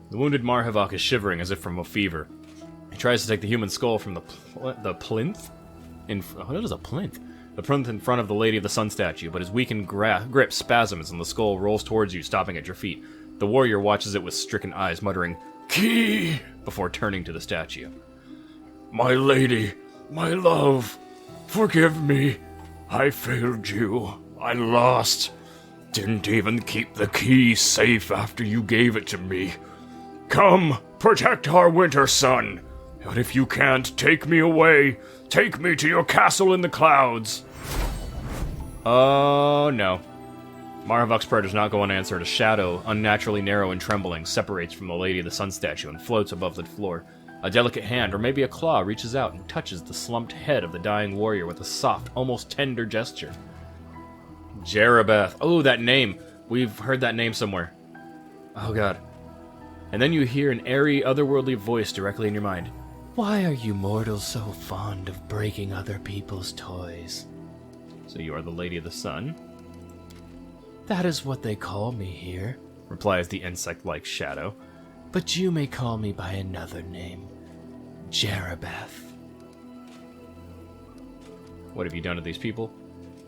The wounded Marhavok is shivering as if from a fever. He tries to take the human skull from the plinth? What is a plinth? The plinth in front of the Lady of the Sun statue, but his weakened grip spasms and the skull rolls towards you, stopping at your feet. The warrior watches it with stricken eyes, muttering, "Key!" before turning to the statue. My lady, my love, forgive me. I failed you. I lost. Didn't even keep the key safe after you gave it to me. Come, protect our winter sun. But if you can't, take me away. Take me to your castle in the clouds. Oh, no. Marhavok's prayer does not go unanswered. A shadow, unnaturally narrow and trembling, separates from the Lady of the Sun statue and floats above the floor. A delicate hand, or maybe a claw, reaches out and touches the slumped head of the dying warrior with a soft, almost tender gesture. Jerabeth. Oh, that name. We've heard that name somewhere. Oh, God. And then you hear an airy, otherworldly voice directly in your mind. Why are you mortals so fond of breaking other people's toys? So you are the Lady of the Sun? That is what they call me here, replies the insect-like shadow. But you may call me by another name, Jerabeth. What have you done to these people?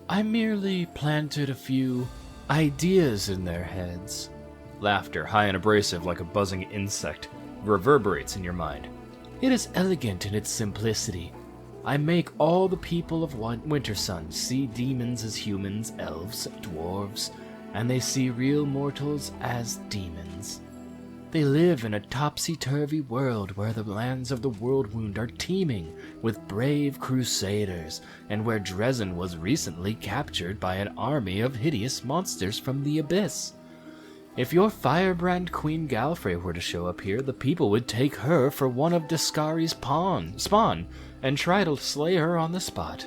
I merely planted a few ideas in their heads. Laughter, high and abrasive like a buzzing insect, reverberates in your mind. It is elegant in its simplicity. I make all the people of Wintersun see demons as humans, elves, dwarves, and they see real mortals as demons. They live in a topsy-turvy world where the lands of the Worldwound are teeming with brave crusaders, and where Dresden was recently captured by an army of hideous monsters from the abyss. If your firebrand Queen Galfrey were to show up here, the people would take her for one of Dascari's spawn and try to slay her on the spot.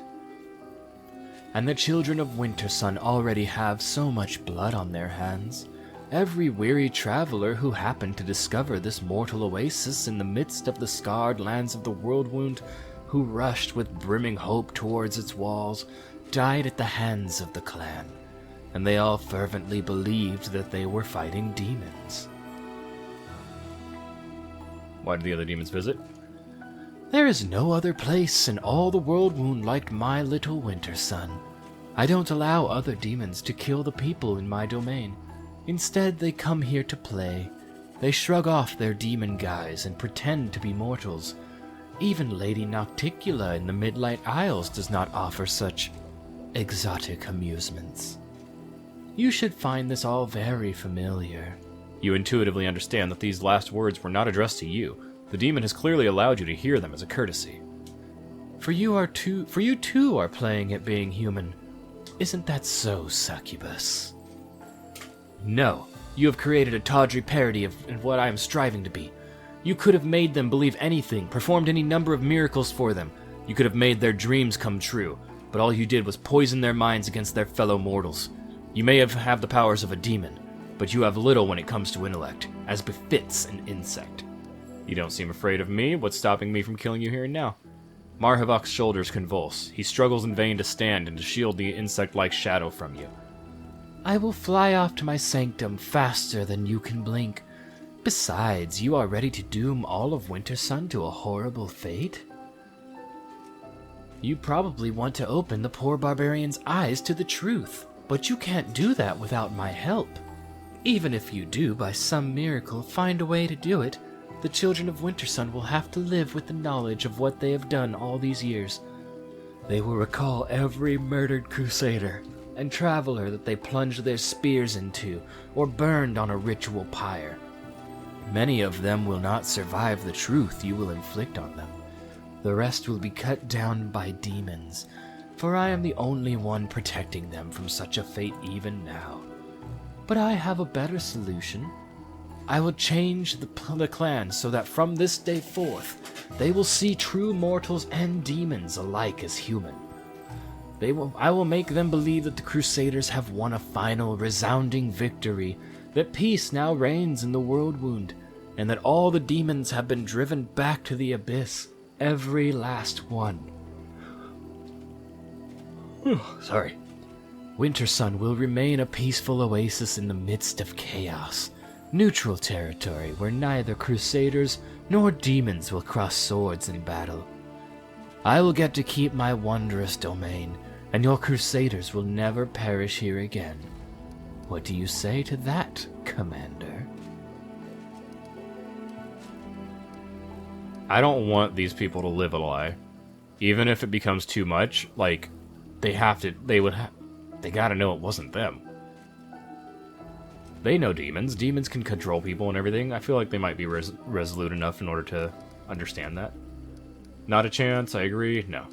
And the children of Wintersun already have so much blood on their hands. Every weary traveler who happened to discover this mortal oasis in the midst of the scarred lands of the Worldwound, who rushed with brimming hope towards its walls, died at the hands of the clan, and they all fervently believed that they were fighting demons. Why did the other demons visit? There is no other place in all the Worldwound like my little Wintersun. I don't allow other demons to kill the people in my domain. Instead, they come here to play. They shrug off their demon guise and pretend to be mortals. Even Lady Nocticula in the Midlight Isles does not offer such exotic amusements. You should find this all very familiar. You intuitively understand that these last words were not addressed to you. The demon has clearly allowed you to hear them as a courtesy. For you too are playing at being human. Isn't that so, Succubus? No, you have created a tawdry parody of what I am striving to be. You could have made them believe anything, performed any number of miracles for them. You could have made their dreams come true, but all you did was poison their minds against their fellow mortals. You may have the powers of a demon, but you have little when it comes to intellect, as befits an insect. You don't seem afraid of me. What's stopping me from killing you here and now? Marhavok's shoulders convulse. He struggles in vain to stand and to shield the insect-like shadow from you. I will fly off to my sanctum faster than you can blink. Besides, you are ready to doom all of Wintersun to a horrible fate? You probably want to open the poor barbarian's eyes to the truth, but you can't do that without my help. Even if you do, by some miracle, find a way to do it, the children of Wintersun will have to live with the knowledge of what they have done all these years. They will recall every murdered crusader and traveler that they plunged their spears into or burned on a ritual pyre. Many of them will not survive the truth you will inflict on them. The rest will be cut down by demons, for I am the only one protecting them from such a fate even now. But I have a better solution. I will change the clan so that from this day forth, they will see true mortals and demons alike as human. I will make them believe that the Crusaders have won a final, resounding victory, that peace now reigns in the Worldwound, and that all the demons have been driven back to the abyss, every last one. Sorry. Wintersun will remain a peaceful oasis in the midst of chaos. Neutral territory where neither crusaders nor demons will cross swords in battle. I will get to keep my wondrous domain, and your crusaders will never perish here again. What do you say to that, Commander? I don't want these people to live a lie. Even if it becomes too much, like, they gotta know it wasn't them. They know demons. Demons can control people and everything. I feel like they might be resolute enough in order to understand that. Not a chance, I agree. No.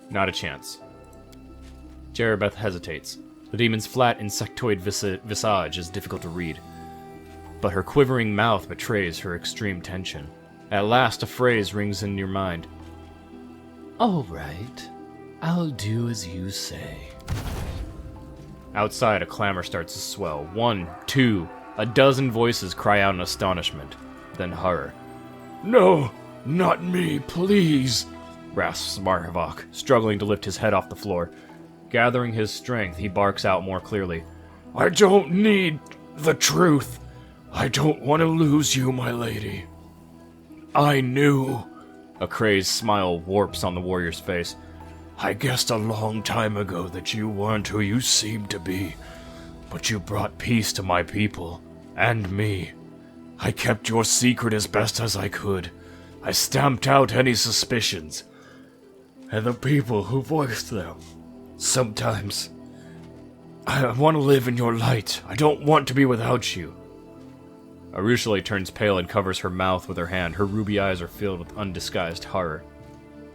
Not a chance. Jerabeth hesitates. The demon's flat insectoid visage is difficult to read, but her quivering mouth betrays her extreme tension. At last, a phrase rings in your mind. All right. I'll do as you say. Outside, a clamor starts to swell. 1, 2, a dozen voices cry out in astonishment, then horror. No, not me, please, Rasps Marhavok, struggling to lift his head off the floor. Gathering his strength, he barks out more clearly. I don't need the truth. I don't want to lose you, my lady. I knew. A crazed smile warps on the warrior's face. I guessed a long time ago that you weren't who you seemed to be, but you brought peace to my people, and me. I kept your secret as best as I could. I stamped out any suspicions, and the people who voiced them. Sometimes, I want to live in your light. I don't want to be without you. Arushale turns pale and covers her mouth with her hand. Her ruby eyes are filled with undisguised horror.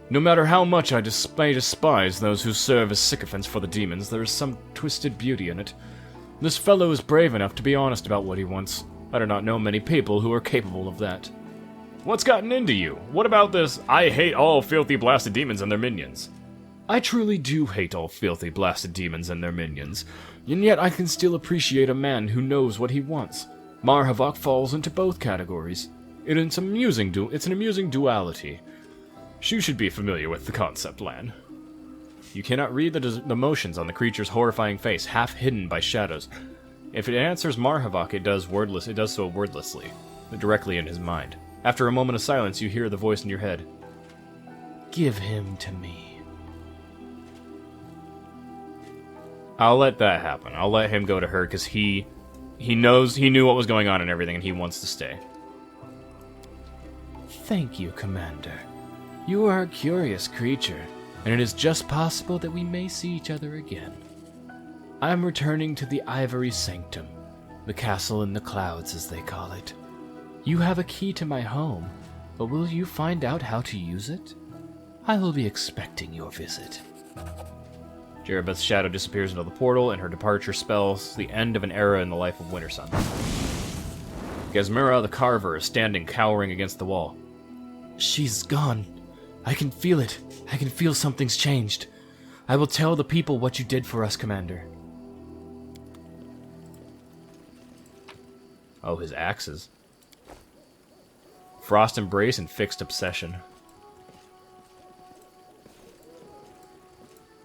No matter how much I despise those who serve as sycophants for the demons, there is some twisted beauty in it. This fellow is brave enough to be honest about what he wants. I do not know many people who are capable of that. What's gotten into you? What about this, I hate all filthy blasted demons and their minions? I truly do hate all filthy blasted demons and their minions, and yet I can still appreciate a man who knows what he wants. Marhavok falls into both categories. It's an amusing duality. You should be familiar with the concept, Lan. You cannot read the emotions on the creature's horrifying face, half hidden by shadows. If it answers Marhavok, it does so wordlessly, directly in his mind. After a moment of silence, you hear the voice in your head. Give him to me. I'll let that happen. I'll let him go to her, because he knew what was going on and everything, and he wants to stay. Thank you, Commander. You are a curious creature, and it is just possible that we may see each other again. I am returning to the Ivory Sanctum, the castle in the clouds, as they call it. You have a key to my home, but will you find out how to use it? I will be expecting your visit. Jerabeth's shadow disappears into the portal, and her departure spells the end of an era in the life of Wintersun. Gazmira the Carver is standing cowering against the wall. She's gone. I can feel it. I can feel something's changed. I will tell the people what you did for us, Commander. Oh, his axes. Frost Embrace and Fixed Obsession.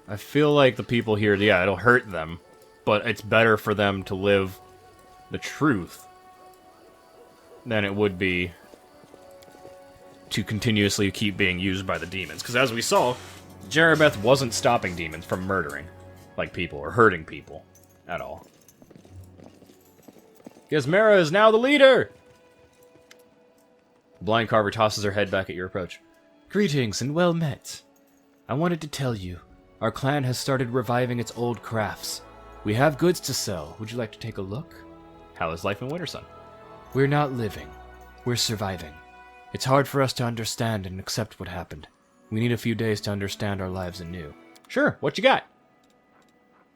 I feel like the people here, yeah, it'll hurt them, but it's better for them to live the truth than it would be to continuously keep being used by the demons. Because as we saw, Jerabeth wasn't stopping demons from murdering, like people, or hurting people, at all. Gizmera is now the leader! The blind carver tosses her head back at your approach. Greetings and well met. I wanted to tell you, our clan has started reviving its old crafts. We have goods to sell. Would you like to take a look? How is life in Wintersun? We're not living. We're surviving. It's hard for us to understand and accept what happened. We need a few days to understand our lives anew. Sure, what you got?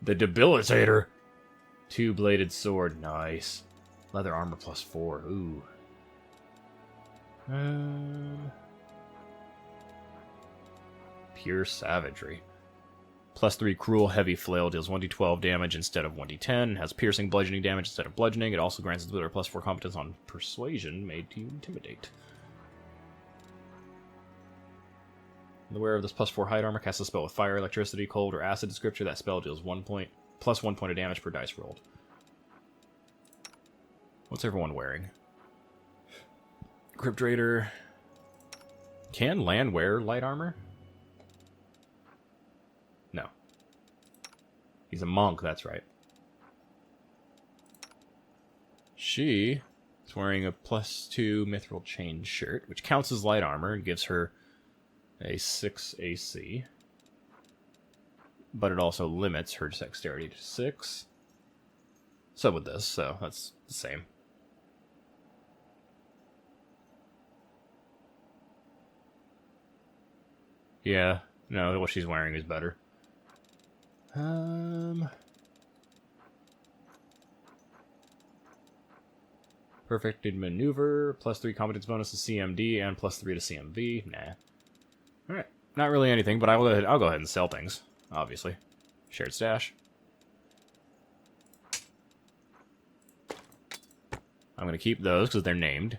The Debilitator. Two-bladed sword, nice. Leather armor +4, ooh. Pure savagery. +3 cruel heavy flail deals 1d12 damage instead of 1d10. Has piercing bludgeoning damage instead of bludgeoning. It also grants its wielder +4 competence on persuasion, made to intimidate. The wearer of this +4 hide armor casts a spell with fire, electricity, cold, or acid descriptor. That spell deals +1 point of damage per dice rolled. What's everyone wearing? Crypt Raider. Can Lan wear light armor? No. He's a monk, that's right. She is wearing a +2 mithril chain shirt, which counts as light armor and gives her a 6 AC. But it also limits her dexterity to 6. So would this, so that's the same. Yeah, no, what she's wearing is better. Perfected maneuver, +3 competence bonus to CMD, and +3 to CMV. Nah. Alright, not really anything, but I'll go ahead and sell things, obviously. Shared stash. I'm going to keep those because they're named.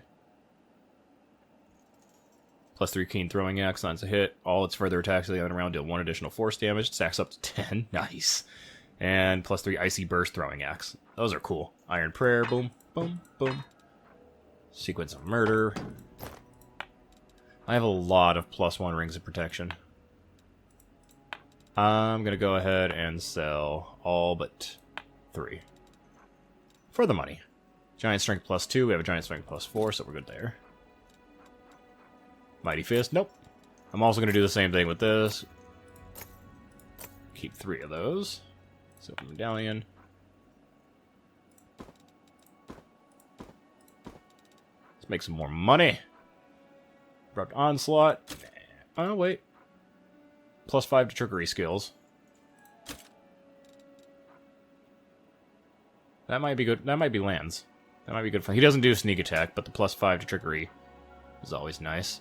+3 keen throwing axe, lands a hit. All its further attacks of the other round deal 1 additional force damage. Stacks up to 10. Nice. And +3 icy burst throwing axe. Those are cool. Iron prayer. Boom, boom, boom. Sequence of murder. I have a lot of +1 rings of protection. I'm going to go ahead and sell all but 3. For the money. Giant strength +2. We have a giant strength +4, so we're good there. Mighty Fist, nope. I'm also going to do the same thing with this. Keep 3 of those. Silver Medallion. Let's make some more money. Abrupt Onslaught. Oh, wait. +5 to trickery skills. That might be good. That might be lands. That might be good fun. He doesn't do sneak attack, but the +5 to trickery is always nice.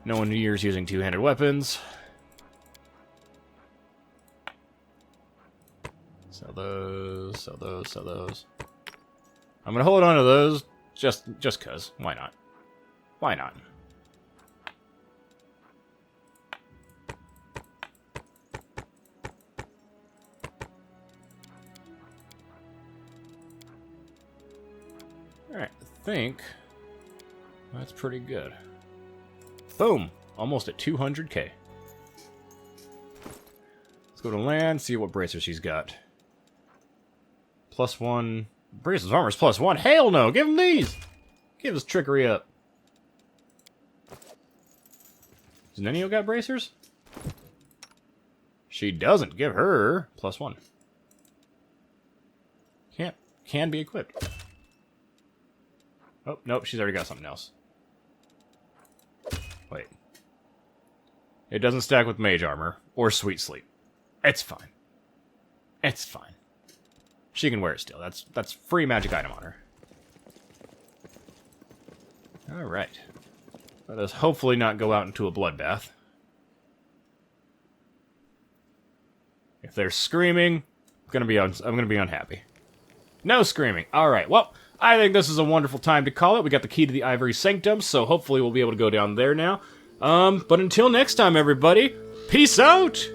No one here's using two-handed weapons. Sell those, sell those, sell those. I'm gonna hold on to those just cause. Why not? Why not? Alright, I think that's pretty good. Boom! Almost at 200k. Let's go to land, see what bracers she's got. +1. Bracers armor's +1. Hell no! Give him these! Give his trickery up. Does Nenio got bracers? She doesn't. Give her +1. Can be equipped. Oh, nope, she's already got something else. Wait. It doesn't stack with mage armor or sweet sleep. It's fine. It's fine. She can wear it still. That's free magic item on her. Alright. Let us hopefully not go out into a bloodbath. If they're screaming, I'm gonna be unhappy. No screaming. Alright, well, I think this is a wonderful time to call it. We got the key to the Ivory Sanctum, so hopefully we'll be able to go down there now. But until next time, everybody, peace out!